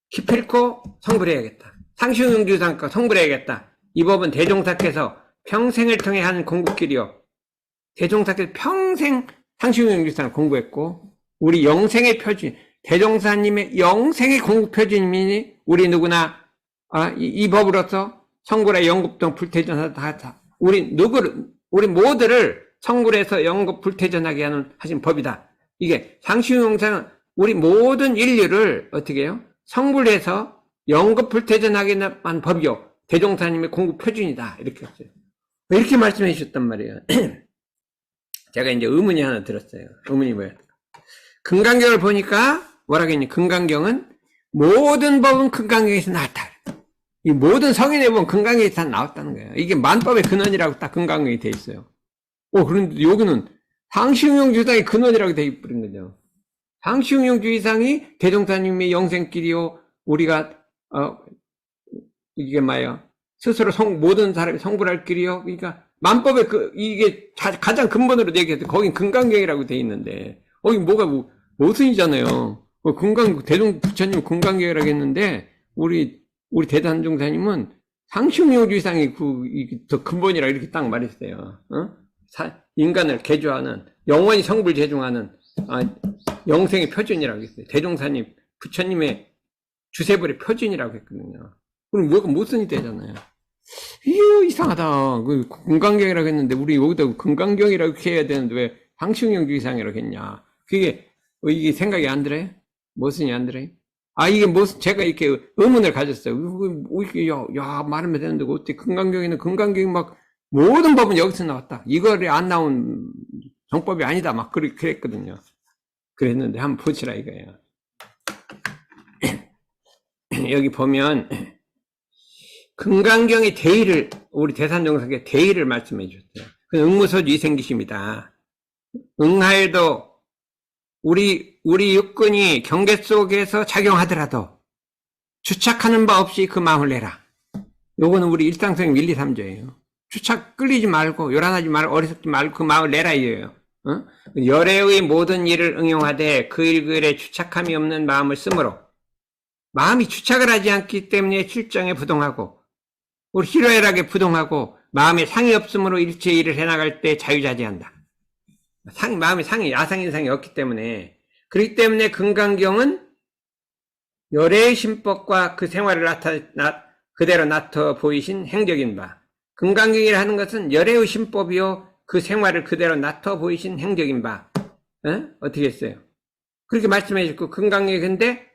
기필코 성불 해야겠다. 상시용용주의상과 성불 해야겠다. 이 법은 대종사께서 평생을 통해 하는 공부길이요. 대종사께서 평생 상시용용주의상을 공부했고 우리 영생의 표준, 대종사님의 영생의 공부 표준이니 우리 누구나 이 법으로서 성불의 영급동 불태전하다. 우리 모두를 성불에서 영급 불태전하게 하신 법이다. 이게 상시용용상은 우리 모든 인류를 어떻게 해요? 성불해서 영급 불태전하게 한 법이요. 대종사님의 공부 표준이다. 이렇게 했어요. 이렇게 말씀해 주셨단 말이에요. 제가 이제 의문이 하나 들었어요. 의문이 뭐야? 금강경을 보니까 뭐라고 했니? 금강경은 모든 법은 금강경에서 나왔다. 이 모든 성인의 법은 금강경에서 다 나왔다는 거예요. 이게 만법의 근원이라고 딱 금강경이 돼 있어요. 그런데 여기는 상시용용주의상의 근원이라고 돼 있는 거죠. 상시용용주의상이 대종사님의 영생길이요. 우리가 이게 뭐예요? 스스로 모든 사람이 성불할 길이요. 그러니까 만법의 이게 가장 근본으로 얘기해서 거긴 금강경이라고 돼 있는데 뭐가 모순이잖아요. 대종 부처님 금강경이라고 했는데 우리 대단종사님은 상시용용주의상이 더 근본이라고 이렇게 딱 말했어요. 인간을 개조하는 영원히 성불 제중하는 영생의 표준이라고 했어요. 대종사님 부처님의 주세불의 표준이라고 했거든요. 그럼 뭐가 모순이 되잖아요. 이상하다. 금강경이라고 했는데 우리 여기다 금강경이라고 해야 되는데 왜 상시용용주의상이라고 했냐. 이게 생각이 안 들어요? 모순이 안 들어요? 제가 이렇게 의문을 가졌어요. 말하면 되는데 어떻게 금강경이는 금강경이 막 모든 법은 여기서 나왔다. 이거를 안 나온 정법이 아니다. 막 그랬거든요. 그랬는데 한번 보시라 이거예요. 여기 보면 금강경의 대의를 우리 대산정석의 대의를 말씀해 주셨어요. 그 응무소주 이생기심이다. 응하에도 우리 육근이 경계 속에서 작용하더라도 주착하는 바 없이 그 마음을 내라. 요거는 우리 일상적인 1, 2, 3조예요. 주착 끌리지 말고 요란하지 말고 어리석지 말고 그 마음을 내라 이거예요. 열애의 모든 일을 응용하되 그 일글에 주착함이 없는 마음을 쓰므로 마음이 주착을 하지 않기 때문에 실정에 부동하고 우리 희로애락에 부동하고 마음에 상이 없으므로 일체 일을 해나갈 때 자유자재한다. 마음에 상이 야상인상이 없기 때문에 그렇기 때문에 금강경은 열애의 신법과 그 생활을 그대로 나타 보이신 행적인 바. 금강경이라 하는 것은 열애의 신법이요 그 생활을 그대로 나타 보이신 행적인 바. 어떻게 했어요? 그렇게 말씀해 주고 금강경이 근데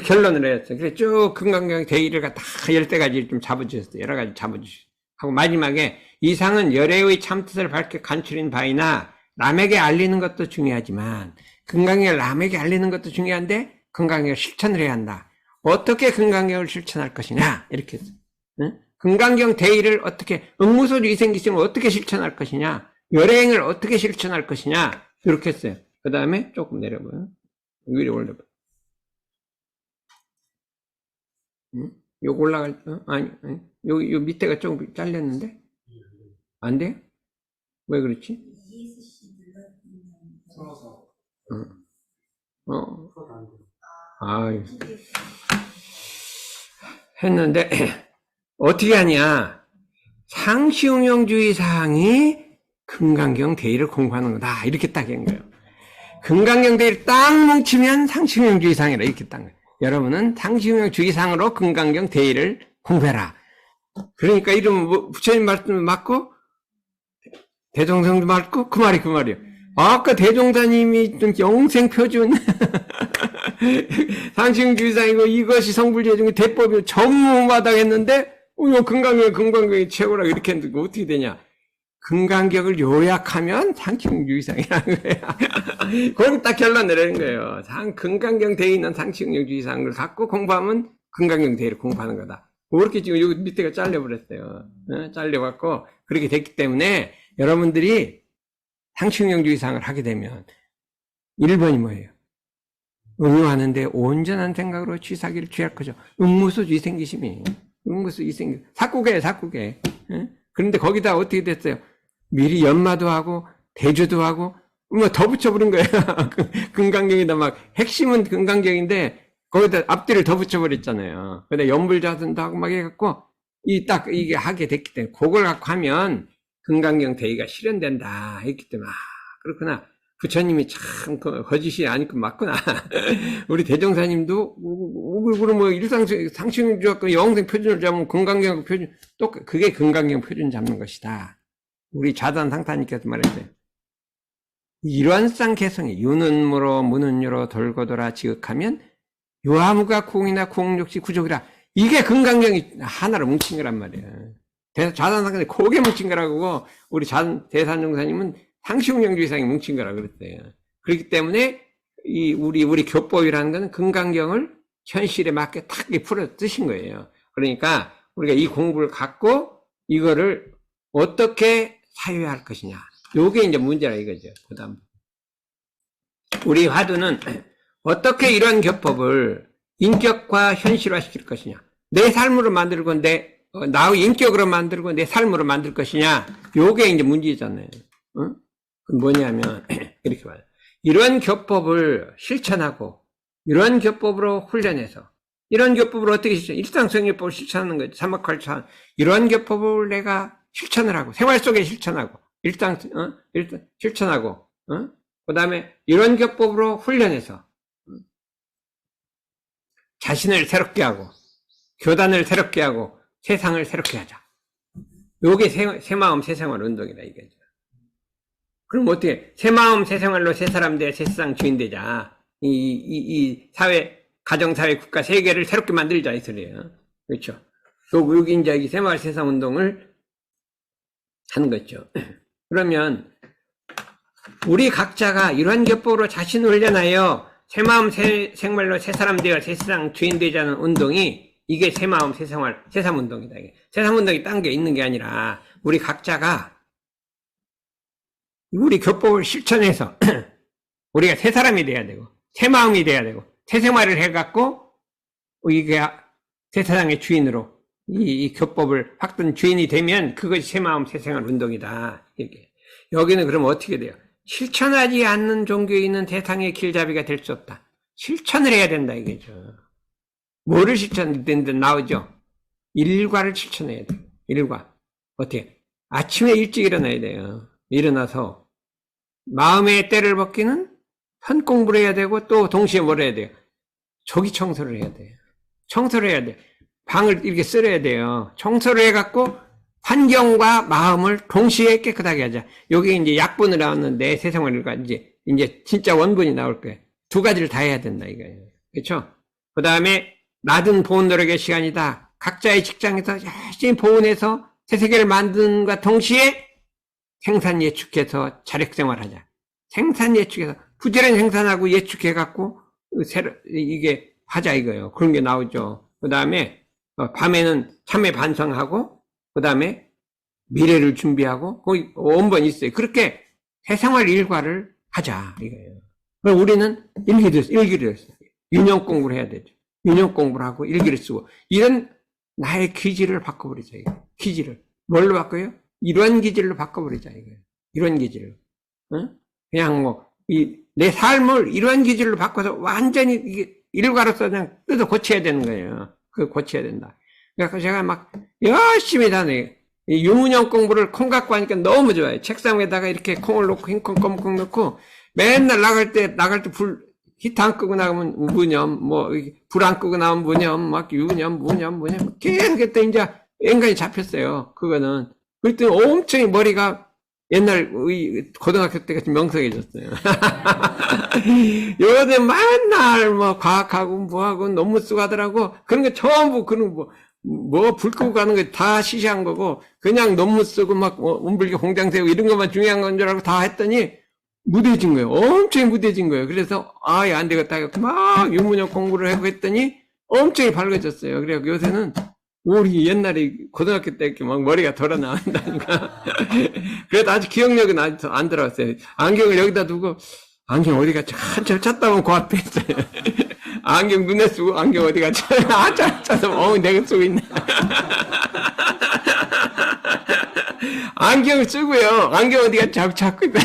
결론을 했어요. 그래서 쭉 금강경 대의를 다 10가지를 좀 잡아주셨어요. 여러 가지 잡아주셨어요. 하고 마지막에 이상은 열애의 참뜻을 밝게 간추린 바이나 남에게 알리는 것도 중요하지만 금강경을 남에게 알리는 것도 중요한데 금강경을 실천을 해야 한다. 어떻게 금강경을 실천할 것이냐 이렇게 했어요. 금강경 대의를 어떻게 응무소주 이생기심을 어떻게 실천할 것이냐 열애행을 어떻게 실천할 것이냐 이렇게 했어요. 그 다음에 조금 내려봐요. 위로 올려봐요. 요거 올라갈 아니 요 밑에가 조금 잘렸는데 안 돼요? 왜 그렇지? 서러서. 했는데 어떻게 하냐? 상시용용주의 사항이 금강경 대의를 공부하는 거다 이렇게 딱 한 거예요. 금강경 대의를 딱 뭉치면 상시용용주의 사항이라 이렇게 딱. 여러분은 상시용용주의 사항으로 금강경 대의를 공부해라. 그러니까 이름 부처님 말씀 맞고 대종성도 맞고 그 말이에요. 아까 대종사님이 좀 영생 표준 상시용주의 사항이고 이것이 성불제중 대법이 전무마당했는데 금강경이 최고라고 이렇게 했는데 어떻게 되냐? 금강경을 요약하면 상시용주의상이라는 거야. 거기 딱 결론 내리는 거예요. 금강경 대에 있는 상시용주의상을 갖고 공부하면 금강경 대를 공부하는 거다. 그렇게 지금 여기 밑에가 잘려버렸어요. 잘려갖고, 그렇게 됐기 때문에, 여러분들이 상충형주의상을 하게 되면, 1번이 뭐예요? 응용하는데 온전한 생각으로 취사기를 취할 거죠. 응무소주의 생기심이. 응무소주의 생기. 삭구계예요, 삭구계. 그런데 거기다 어떻게 됐어요? 미리 연마도 하고, 대조도 하고, 뭐 더 붙여버린 거예요. 금강경에다 막, 핵심은 금강경인데, 거기다 앞뒤를 더 붙여버렸잖아요. 근데 연불자선도 하고 막 해갖고, 이게 하게 됐기 때문에, 그걸 갖고 하면, 금강경 대의가 실현된다. 했기 때문에, 그렇구나. 부처님이 참, 거짓이 아니고 맞구나. 우리 대종사님도, 뭐, 상충주의학과 영생 표준을 잡으면 금강경 표준, 그게 금강경 표준 잡는 것이다. 우리 자단 상타님께서 말했어요. 일원상 개성이 유는무로 무는유로 돌고 돌아 지극하면 유화무가 궁이나 궁욕시 구족이라. 이게 금강경이 하나로 뭉친 거란 말이에요. 자단상타님 고개 뭉친 거라고 우리 대산종사님은 상시용령주의상이 뭉친 거라고 그랬어요. 그렇기 때문에 우리 교법이라는 것은 금강경을 현실에 맞게 탁 풀어 뜨신 거예요. 그러니까 우리가 이 공부를 갖고 이거를 어떻게 사유할 것이냐. 요게 이제 문제라 이거죠. 그다음 우리 화두는 어떻게 이런 교법을 인격화 현실화 시킬 것이냐. 내 삶으로 만들고 나의 인격으로 만들고 내 삶으로 만들 것이냐. 요게 이제 문제잖아요. 응? 뭐냐면 이렇게 말해요. 이런 교법을 실천하고 이런 교법으로 훈련해서 이런 교법을 어떻게 실천? 일상성교법을 실천하는 거죠. 사막활천. 이런 교법을 내가 실천을 하고 생활 속에 실천하고 일단 실천하고 그 다음에 이런 교법으로 훈련해서 자신을 새롭게 하고 교단을 새롭게 하고 세상을 새롭게 하자. 요게 새 마음 새 생활 운동이다 이거죠. 그럼 어떻게 새 마음 새 생활로 새 사람 돼 새 세상 주인 되자. 이 사회 가정 사회 국가 세계를 새롭게 만들자 이 소리예요. 그렇죠. 여기 이제 이 새 마을 세상 운동을 하는 거죠. 그러면 우리 각자가 이러한 교법으로 자신을 훈련하여 새 마음 새 생활로 새 사람 되어 새 세상 주인 되자는 운동이 이게 새 마음 새 생활 새삼 운동이다. 이게 새삼 운동이 딴 게 있는 게 아니라 우리 각자가 우리 교법을 실천해서 우리가 새 사람이 돼야 되고 새 마음이 돼야 되고 새 생활을 해갖고 이게 새 세상의 주인으로 이 교법을 확든 주인이 되면 그것이 새 마음 새 생활 운동이다. 이게 여기는 그럼 어떻게 돼요? 실천하지 않는 종교에 있는 세상의 길잡이가 될 수 없다. 실천을 해야 된다 이거죠. 뭐를 실천했는데 나오죠? 일과를 실천해야 돼요. 일과. 어떻게? 아침에 일찍 일어나야 돼요. 일어나서 마음의 때를 벗기는 현 공부를 해야 되고 또 동시에 뭘 해야 돼요? 조기 청소를 해야 돼요. 청소를 해야 돼요. 방을 이렇게 쓸어야 돼요. 청소를 해갖고 환경과 마음을 동시에 깨끗하게 하자. 여기 이제 약분을 나왔는데 세상을 이제 진짜 원본이 나올 거예요. 두 가지를 다 해야 된다 이거예요. 그렇죠? 그 다음에 낮은 보온 노력의 시간이다. 각자의 직장에서 열심히 보온해서 새 세계를 만드는과 동시에 생산 예측해서 자력생활하자. 생산 예측해서 부지런히 생산하고 예측해갖고 이게 하자 이거예요. 그런 게 나오죠. 그 다음에 밤에는 참회 반성하고 그 다음에 미래를 준비하고 거기 원본이 있어요. 그렇게 새생활 일과를 하자 이거예요. 그럼 우리는 일기를 써요. 윤영 공부를 해야 되죠. 윤영 공부를 하고 일기를 쓰고 이런 나의 기질을 바꿔버리자 이거예요. 기질을 뭘로 바꿔요? 이런 기질로 바꿔버리자 이거예요. 이런 기질로. 그냥 뭐 내 삶을 이런 기질로 바꿔서 완전히 이게 일과로서 그냥 뜯어 고쳐야 되는 거예요. 그거 고쳐야 된다. 그러니까 제가 막 열심히 다녀요. 유문형 공부를 콩 갖고 하니까 너무 좋아요. 책상에다가 이렇게 콩을 놓고 흰콩 껌콩 넣고 맨날 나갈 때 히트 안 끄고 나가면 무념, 불 안 끄고 나오면 무념, 막 유념, 무념, 계속 했더니 이제 인간이 잡혔어요. 그거는. 그랬더니 엄청 머리가 옛날 고등학교 때 같이 명석해졌어요. 요즘 맨날 과학하고 뭐하고 논문 쓰고 하더라고. 그런 거 전부 불 끄고 가는 거 다 시시한 거고 그냥 논문 쓰고 운불기 공장 세우고 이런 것만 중요한 건 줄 알고 다 했더니 무뎌진 거예요. 엄청 무뎌진 거예요. 그래서 안 되겠다. 막 유문학 공부를 하고 했더니 엄청 밝아졌어요. 그래서 요새는 우리 옛날에 고등학교 때 이렇게 막 머리가 돌아 나온다니까. 그래도 아직 기억력은 아직 안 들어왔어요. 안경을 여기다 두고, 안경 어디 갔지? 한참 찾다 보면 그 앞에 있어요. 안경 눈에 쓰고, 안경 어디 갔지? 찾아서, 내가 쓰고 있네. 안경을 쓰고요. 안경 어디 갔지? 찾고 있다.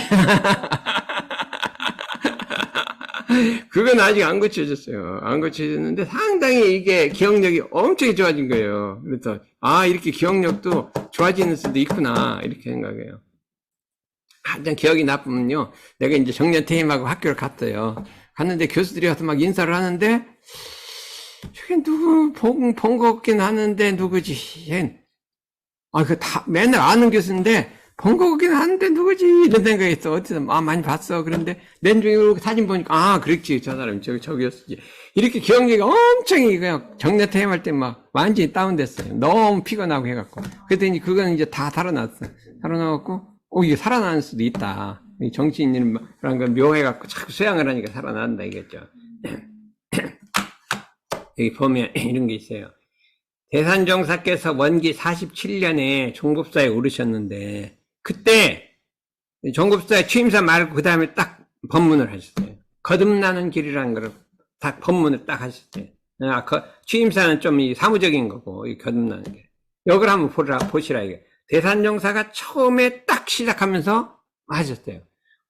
그건 아직 안 고쳐졌어요. 안 고쳐졌는데 상당히 이게 기억력이 엄청 좋아진 거예요. 그래서 이렇게 기억력도 좋아지는 수도 있구나 이렇게 생각해요. 가장 기억이 나쁘면요. 내가 이제 정년 퇴임하고 학교를 갔어요. 갔는데 교수들이 와서 막 인사를 하는데 저게 누구 본 것 같긴 하는데 누구지? 맨날 아는 교수인데 본 거 같긴 한데 누구지? 이런 생각했어. 어디서 많이 봤어. 그런데 렌중에 사진 보니까 그렇지. 저 사람이 저기였지. 이렇게 기억력이 엄청 그냥 정례퇴임할 때 막 완전히 다운됐어요. 너무 피곤하고 해갖고. 그랬더니 그거는 이제 다 살아났어. 살아나갖고 이게 살아나는 수도 있다. 정치인이란 걸 묘해갖고 자꾸 수양을 하니까 살아난다 이겠죠. 여기 보면 이런 게 있어요. 대산종사께서 원기 47년에 종법사에 오르셨는데 그때 종법사에 취임사 말고 그 다음에 딱 법문을 하셨어요. 거듭나는 길이라는 걸 딱 법문을 딱 하셨어요. 취임사는 좀 사무적인 거고 이 거듭나는 길. 이걸 한번 보시라 이게. 대산종사가 처음에 딱 시작하면서 하셨어요.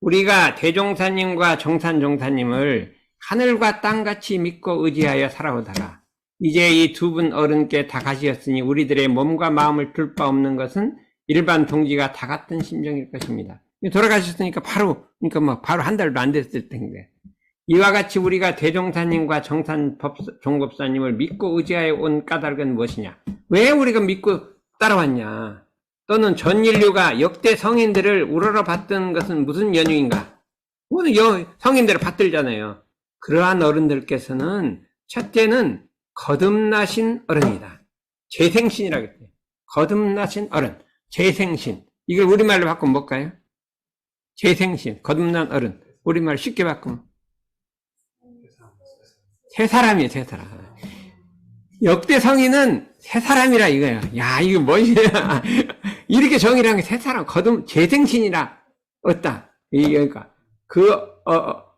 우리가 대종사님과 정산종사님을 하늘과 땅같이 믿고 의지하여 살아오다가 이제 이 두 분 어른께 다 가시었으니 우리들의 몸과 마음을 둘 바 없는 것은 일반 동지가 다 같은 심정일 것입니다. 돌아가셨으니까 바로 한 달도 안 됐을 텐데 이와 같이 우리가 대종사님과 종법사님을 믿고 의지하여 온 까닭은 무엇이냐? 왜 우리가 믿고 따라왔냐? 또는 전 인류가 역대 성인들을 우러러 받던 것은 무슨 연유인가? 오늘 성인들을 받들잖아요. 그러한 어른들께서는 첫째는 거듭나신 어른이다. 재생신이라고 했어요. 거듭나신 어른, 재생신. 이걸 우리말로 바꾸면 뭘까요? 재생신, 거듭난 어른. 우리말 쉽게 바꾸면 새 사람이에요, 새 사람. 역대 성인은 새 사람이라 이거예요. 야, 이거 뭐냐. 이렇게 정의를 한 게 새 사람, 재생신이라 없다. 그러니까,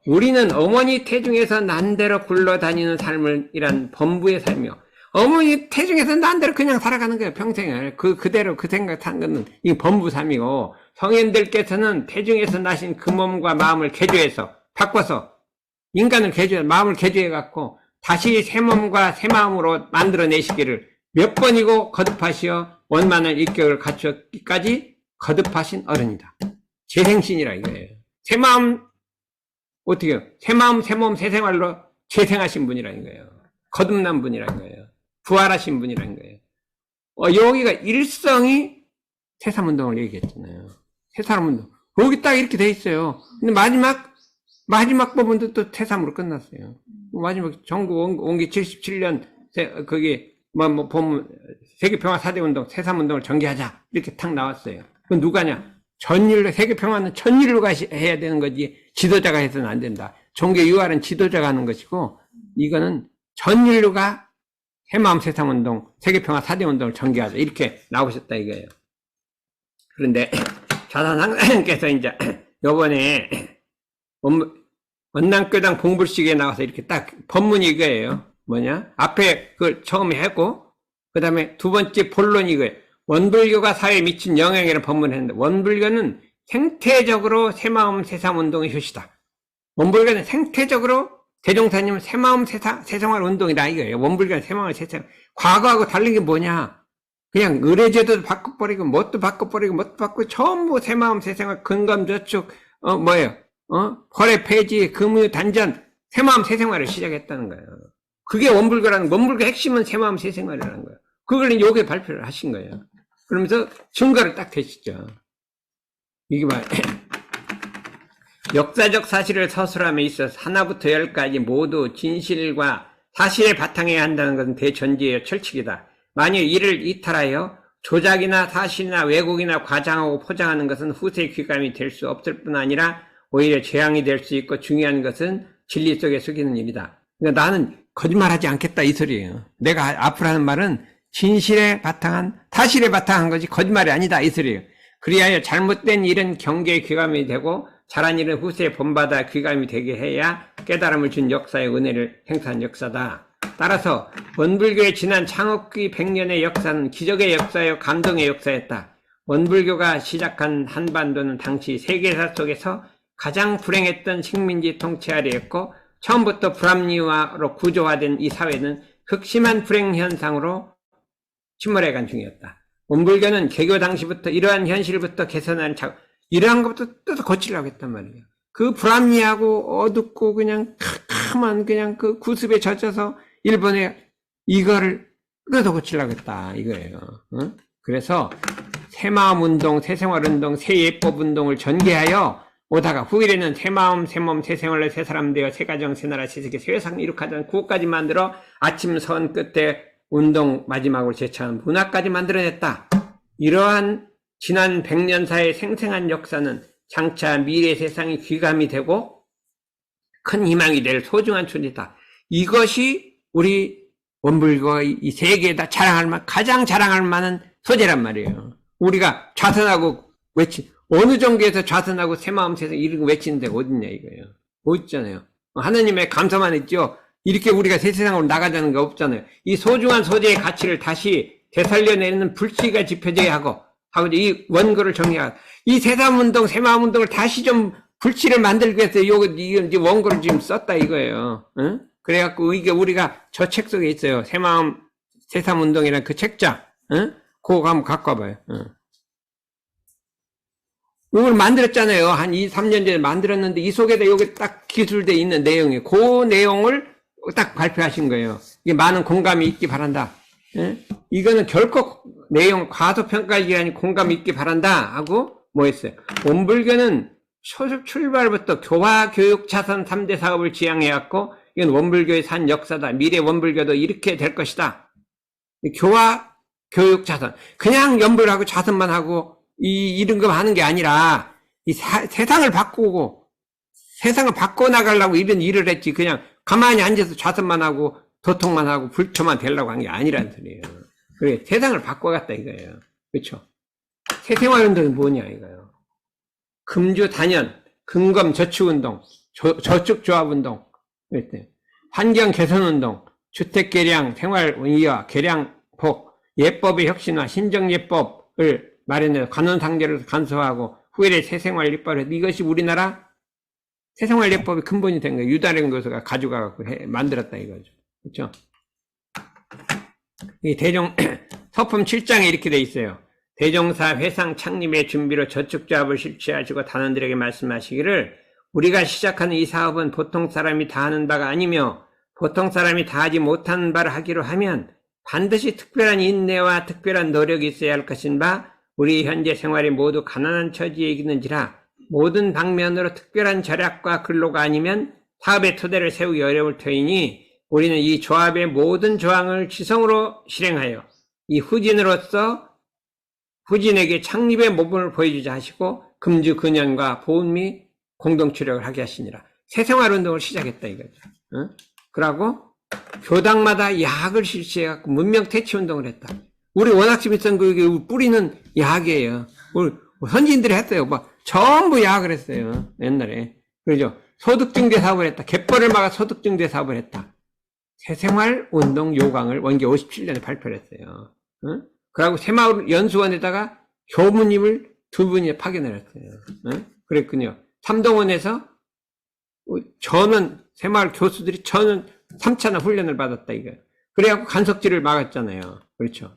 우리는 어머니 태중에서 난대로 굴러다니는 삶을, 이란 범부의 삶이요. 어머니 태중에서 난대로 그냥 살아가는 거예요, 평생을. 그대로 그 생각 한 거는, 이 범부 삶이고, 성인들께서는 태중에서 나신 그 몸과 마음을 개조해서, 바꿔서, 인간을 마음을 개조해갖고, 다시 새 몸과 새 마음으로 만들어내시기를 몇 번이고 거듭하시어 원만한 인격을 갖추었기까지 거듭하신 어른이다. 재생신이라 이거예요. 새 마음, 어떻게 해요? 새 마음, 새 몸, 새 생활로 재생하신 분이라는 거예요. 거듭난 분이라는 거예요. 부활하신 분이라는 거예요. 여기가 일성이 새삼운동을 얘기했잖아요. 새삼운동. 여기 딱 이렇게 돼 있어요. 근데 마지막 부분도 또 새삼으로 끝났어요. 마지막 전국 원기 77년 거기 보면 세계평화 4대운동 새삼운동을 전개하자 이렇게 탁 나왔어요. 그건 누가냐? 전일로 세계평화는 전일로가 해야 되는 거지 지도자가 해서는 안 된다. 종교 유활은 지도자가 하는 것이고 이거는 전일로가 새마음 새삼운동 세계평화 4대운동을 전개하자 이렇게 나오셨다 이거예요. 그런데 자산상께서 이제 요번에 원남교당 봉불식에 나와서 이렇게 딱 법문이 이거예요. 뭐냐? 앞에 그걸 처음에 했고, 그 다음에 두 번째 본론이 이거예요. 원불교가 사회에 미친 영향이라는 법문을 했는데, 원불교는 생태적으로 새마음 새삼운동의 효시다. 원불교는 생태적으로 대종사님은 새마음 새생활 운동이다 이거예요. 원불교는 새마음 새생활. 과거하고 다른 게 뭐냐? 그냥 의례제도도 바꿔버리고, 뭣도 바꿔버리고, 전부 새마음 새생활, 근감저축, 거래 폐지, 금유 단전, 새마음 새생활을 시작했다는 거예요. 그게 원불교라는 거예요. 원불교 핵심은 새마음 새생활이라는 거예요. 그걸 요게 발표를 하신 거예요. 그러면서 증거를 딱 대시죠. 이게 봐요. 역사적 사실을 서술함에 있어서 하나부터 열까지 모두 진실과 사실에 바탕해야 한다는 것은 대전제의 철칙이다. 만일 이를 이탈하여 조작이나 사실이나 왜곡이나 과장하고 포장하는 것은 후세의 귀감이 될 수 없을 뿐 아니라 오히려 재앙이 될 수 있고 중요한 것은 진리 속에 속이는 일이다. 그러니까 나는 거짓말하지 않겠다 이 소리예요. 내가 앞으로 하는 말은 진실에 바탕한, 타실에 바탕한 것이 거짓말이 아니다. 이 소리예요. 그리하여 잘못된 일은 경계에 귀감이 되고, 잘한 일은 후세에 본받아 귀감이 되게 해야 깨달음을 준 역사의 은혜를 행사한 역사다. 따라서 원불교의 지난 창업기 100년의 역사는 기적의 역사요 감동의 역사였다. 원불교가 시작한 한반도는 당시 세계사 속에서 가장 불행했던 식민지 통치 아래였고, 처음부터 불합리화로 구조화된 이 사회는 극심한 불행 현상으로 침몰해간 중이었다. 원불교는 개교 당시부터 이러한 현실부터 개선하는 이러한 것부터 뜯어 고치려고 했단 말이에요. 그 불합리하고 어둡고 그냥 캄캄한 그냥 그 구습에 젖어서 일본에 이거를 뜯어 고치려고 했다 이거예요. 어? 그래서 새마음운동, 새생활운동, 새예법운동을 전개하여 오다가 후일에는 새마음, 새몸, 새생활로 새사람 되어 새가정, 새나라, 새세계, 새회상 이룩하던 구호까지 만들어 아침 선 끝에 운동 마지막으로 제쳐한 문화까지 만들어냈다. 이러한 지난 100년사의 생생한 역사는 장차 미래 세상이 귀감이 되고 큰 희망이 될 소중한 존재다. 이것이 우리 원불교의 이 세계에다 가장 자랑할 만한 소재란 말이에요. 우리가 좌선하고 어느 종교에서 좌선하고 새마음 세상 이런 거 외치는 데가 어딨냐 이거예요. 어딨잖아요. 하나님의 감사만 있죠. 이렇게 우리가 새 세상으로 나가자는 거 없잖아요. 이 소중한 소재의 가치를 다시 되살려내는 불씨가 지펴져야 하고 이 원고를 정리하고 이 새삼운동, 새마음운동을 다시 좀 불씨를 만들기 위해서 이제 원고를 지금 썼다 이거예요. 응? 그래갖고 이게 우리가 저 책 속에 있어요. 새마음, 새삼운동이라는 그 책자. 응? 그거 한번 갖고 와봐요. 응. 이걸 만들었잖아요. 한 2, 3년 전에 만들었는데 이 속에다 여기 딱 기술되어 있는 내용이 그 내용을 딱 발표하신 거예요. 이게 많은 공감이 있기 바란다. 예? 이거는 결코 내용 과소평가하기 아니 공감이 있기 바란다 하고 뭐 했어요. 원불교는 출발부터 교화, 교육, 자선 3대 사업을 지향해왔고 이건 원불교의 산 역사다. 미래 원불교도 이렇게 될 것이다. 교화, 교육, 자선. 그냥 연불하고 자선만 하고 이런 거 하는 게 아니라 세상을 바꾸고 세상을 바꿔나가려고 이런 일을 했지 그냥 가만히 앉아서 자선만 하고 도통만 하고 불초만 되려고 한 게 아니라는 소리예요. 그래 세상을 바꿔갔다 이거예요. 그렇죠? 새생활운동이 뭐냐 이거예요. 금주 단연, 금검 저축운동, 저축조합운동, 환경 개선운동, 주택개량, 생활의와 개량복, 예법의 혁신화, 신정예법을 마련해서 관원상제를 간소화하고 후일의 새생활예법을 해서 이것이 우리나라 새생활예법의 근본이 된 거예요. 유다령 교수가 가져가고 만들었다 이거죠. 그렇죠? 이 서품 7장에 이렇게 돼 있어요. 대종사 회상 창립의 준비로 저축조합을 실시하시고 단원들에게 말씀하시기를 우리가 시작하는 이 사업은 보통 사람이 다 하는 바가 아니며 보통 사람이 다 하지 못하는 바를 하기로 하면 반드시 특별한 인내와 특별한 노력이 있어야 할 것인 바 우리 현재 생활이 모두 가난한 처지에 있는지라 모든 방면으로 특별한 절약과 근로가 아니면 사업의 토대를 세우기 어려울 터이니 우리는 이 조합의 모든 조항을 지성으로 실행하여 이 후진에게 창립의 모범을 보여주자 하시고 금주 근연과 보훈 및 공동추력을 하게 하시니라. 새생활운동을 시작했다 이거죠. 어? 그러고 교당마다 야학을 실시해갖고 문명퇴치운동을 했다. 우리 원학심일성 그 뿌리는 야학이에요. 우리 선진들이 했어요. 전부 야학을 했어요. 옛날에. 그러죠. 소득증대 사업을 했다. 갯벌을 막아 소득증대 사업을 했다. 새생활운동 요강을 원기 57년에 발표를 했어요. 어? 그리고 새마을 연수원에다가 교무님을 2분이 파견을 했어요. 어? 그랬군요. 삼동원에서 새마을 교수들이 3차나 훈련을 받았다 이거예요. 그래갖고 간석질을 막았잖아요. 그렇죠.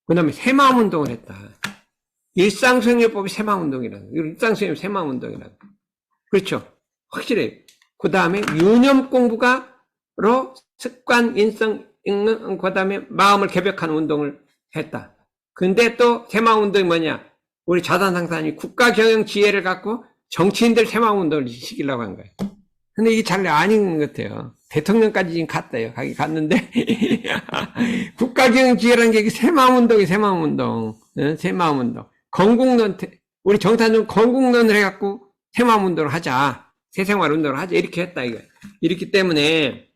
그 다음에 새마음운동을 했다. 일상수행요법이 새마음운동이라는 거예요. 일상수행요법이 새마음운동이라는 거예요. 그렇죠. 확실해요. 그 다음에 유념공부가로 습관, 인성, 읽는, 그 다음에 마음을 개벽하는 운동을 했다. 근데 또 새마음운동이 뭐냐? 우리 자산상사님이 국가경영 지혜를 갖고 정치인들 새마음운동을 시키려고 한 거예요. 근데 이게 잘 아닌 것 같아요. 대통령까지 지금 갔다요. 갔는데 국가경영 지혜라는 게 새마음운동이 새마음운동. 새마음운동. 건국론, 우리 정탄중 건국론을 해갖고 새마음운동을 하자. 새생활운동을 하자. 이렇게 했다 이거예요. 이렇기 때문에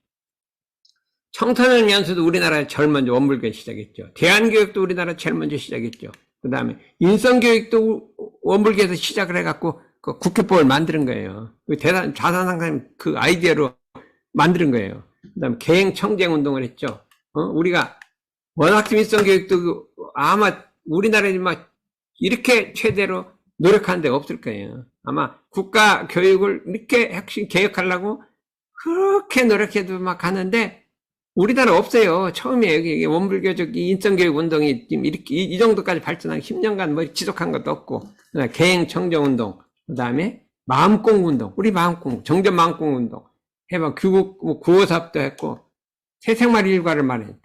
청소년 연수도 우리나라에 제일 먼저 원불교 시작했죠. 대안교육도 우리나라 제일 먼저 시작했죠. 그 다음에 인성교육도 원불교에서 시작을 해갖고 그 국회법을 만드는 거예요. 그 대단 자산상생 그 아이디어로 만드는 거예요. 그 다음에 계행청쟁운동을 했죠. 우리가 원학심 인성교육도 아마 우리나라에 막 이렇게 최대로 노력하는 데가 없을 거예요. 아마 국가 교육을 이렇게 핵심 개혁하려고 그렇게 노력해도 막 하는데 우리나라 없어요. 처음에 여기 원불교적 인성교육 운동이 이렇게 이 정도까지 발전한 10년간 뭐 지속한 것도 없고, 계행청정운동, 그 다음에 마음공운동, 우리 마음공, 정전 마음공운동, 해봐 규국 구호사업도 했고 새생활 일과를 말했다.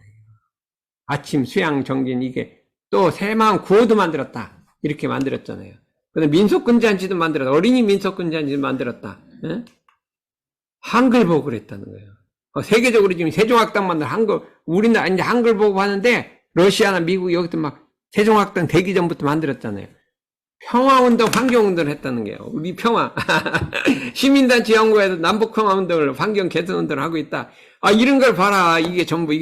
아침 수양 정진 이게 또 새마음 구호도 만들었다. 이렇게 만들었잖아요. 그다음 민속근잔치도 만들었다. 어린이 민속근잔치도 만들었다. 예? 한글 보고를 했다는 거예요. 세계적으로 지금 세종학당 만든 한글, 우리나라 이제 한글 보고 하는데 러시아나 미국 여기도 막 세종학당 되기 전부터 만들었잖아요. 평화운동, 환경운동을 했다는 게요. 우리 평화. 시민단체 연구에도 남북평화운동을, 환경 개선운동을 하고 있다. 아, 이런 걸 봐라. 이게 전부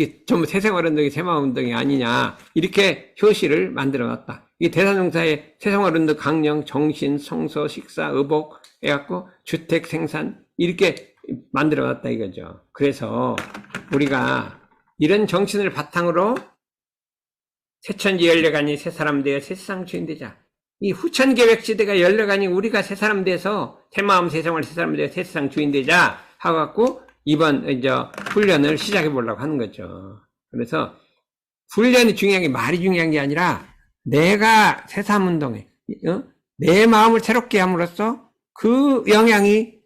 새생활운동이 새마을운동이 아니냐. 이렇게 효시를 만들어 놨다. 이게 대산종사의 새생활운동 강령, 정신, 성서, 식사, 의복 해갖고 주택 생산, 이렇게 만들어 놨다 이거죠. 그래서 우리가 이런 정신을 바탕으로 새천지 열려가니 새 사람 되어 새 세상 주인 되자. 이 후천계획 시대가 열려가니 우리가 새 사람 돼서 새 마음 새 생활 새 사람 되어 새 세상 주인 되자 하고 이번 이제 훈련을 시작해 보려고 하는 거죠. 그래서 훈련이 중요한 게 말이 중요한 게 아니라 내가 새삼운동에 내 마음을 새롭게 함으로써 그 영향이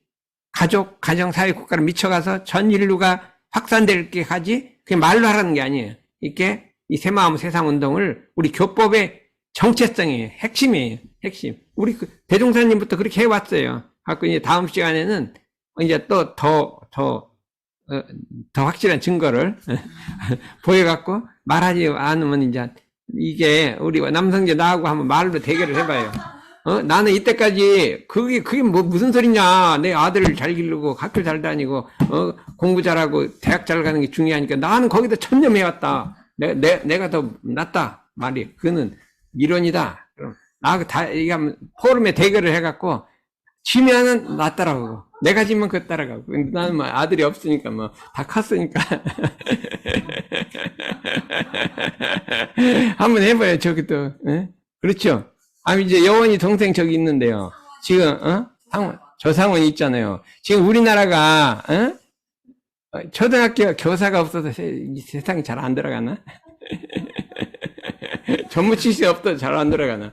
가족, 가정, 사회, 국가로 미쳐가서 전 인류가 확산될 게 가지 그게 말로 하라는 게 아니에요. 이게 이 새마음 새삼운동을 우리 교법의 정체성이에요. 핵심이에요. 핵심. 우리 대종사님부터 그렇게 해왔어요. 갖고 이제 다음 시간에는 이제 또 더 확실한 증거를 보여갖고 말하지 않으면 이제 이게 우리 남성재 나하고 한번 말로 대결을 해봐요. 나는 이때까지 그게 뭐 무슨 소리냐. 내 아들을 잘 기르고 학교 잘 다니고 공부 잘하고 대학 잘 가는 게 중요하니까 나는 거기다 천념해왔다. 내가 더 낫다 말이. 그거는 이론이다. 그럼 이게 포럼에 대결을 해갖고 지면은 나 따라가고 내가 지면 그거 따라가고 나는 뭐 아들이 없으니까 뭐 다 컸으니까 한번 해봐요. 저기도 그렇죠. 아 이제 여원이 동생 저기 있는데요. 지금 조상원 있잖아요. 지금 우리나라가 초등학교 교사가 없어서 세상이 잘 안 들어가나? 전무치시 없어도 잘 안 들어가나?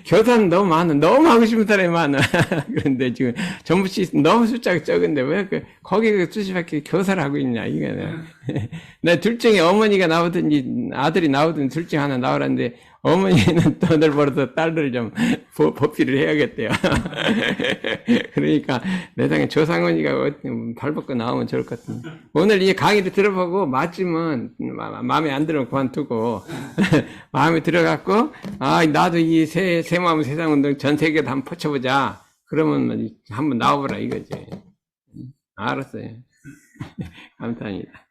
교사는 너무 많아. 너무 하고 싶은 사람이 많아. 그런데 지금 전무치시 너무 숫자가 적은데 왜 거기 그 수시밖에 교사를 하고 있냐? 이게 내 둘 중에 어머니가 나오든지 아들이 나오든지 둘 중 하나 나오라는데 어머니는 돈을 벌어서 딸들 좀 보필을 해야겠대요. 그러니까 내상에 조상원이가 발벗고 나오면 좋을 것 같은데 오늘 이 강의를 들어보고 맞으면 마음에 안 들으면 그만두고 마음에 들어갖고 나도 이 새마음 세상운동 전 세계에 한번 퍼쳐보자. 그러면 한번 나와보라 이거지. 알았어요. 감사합니다.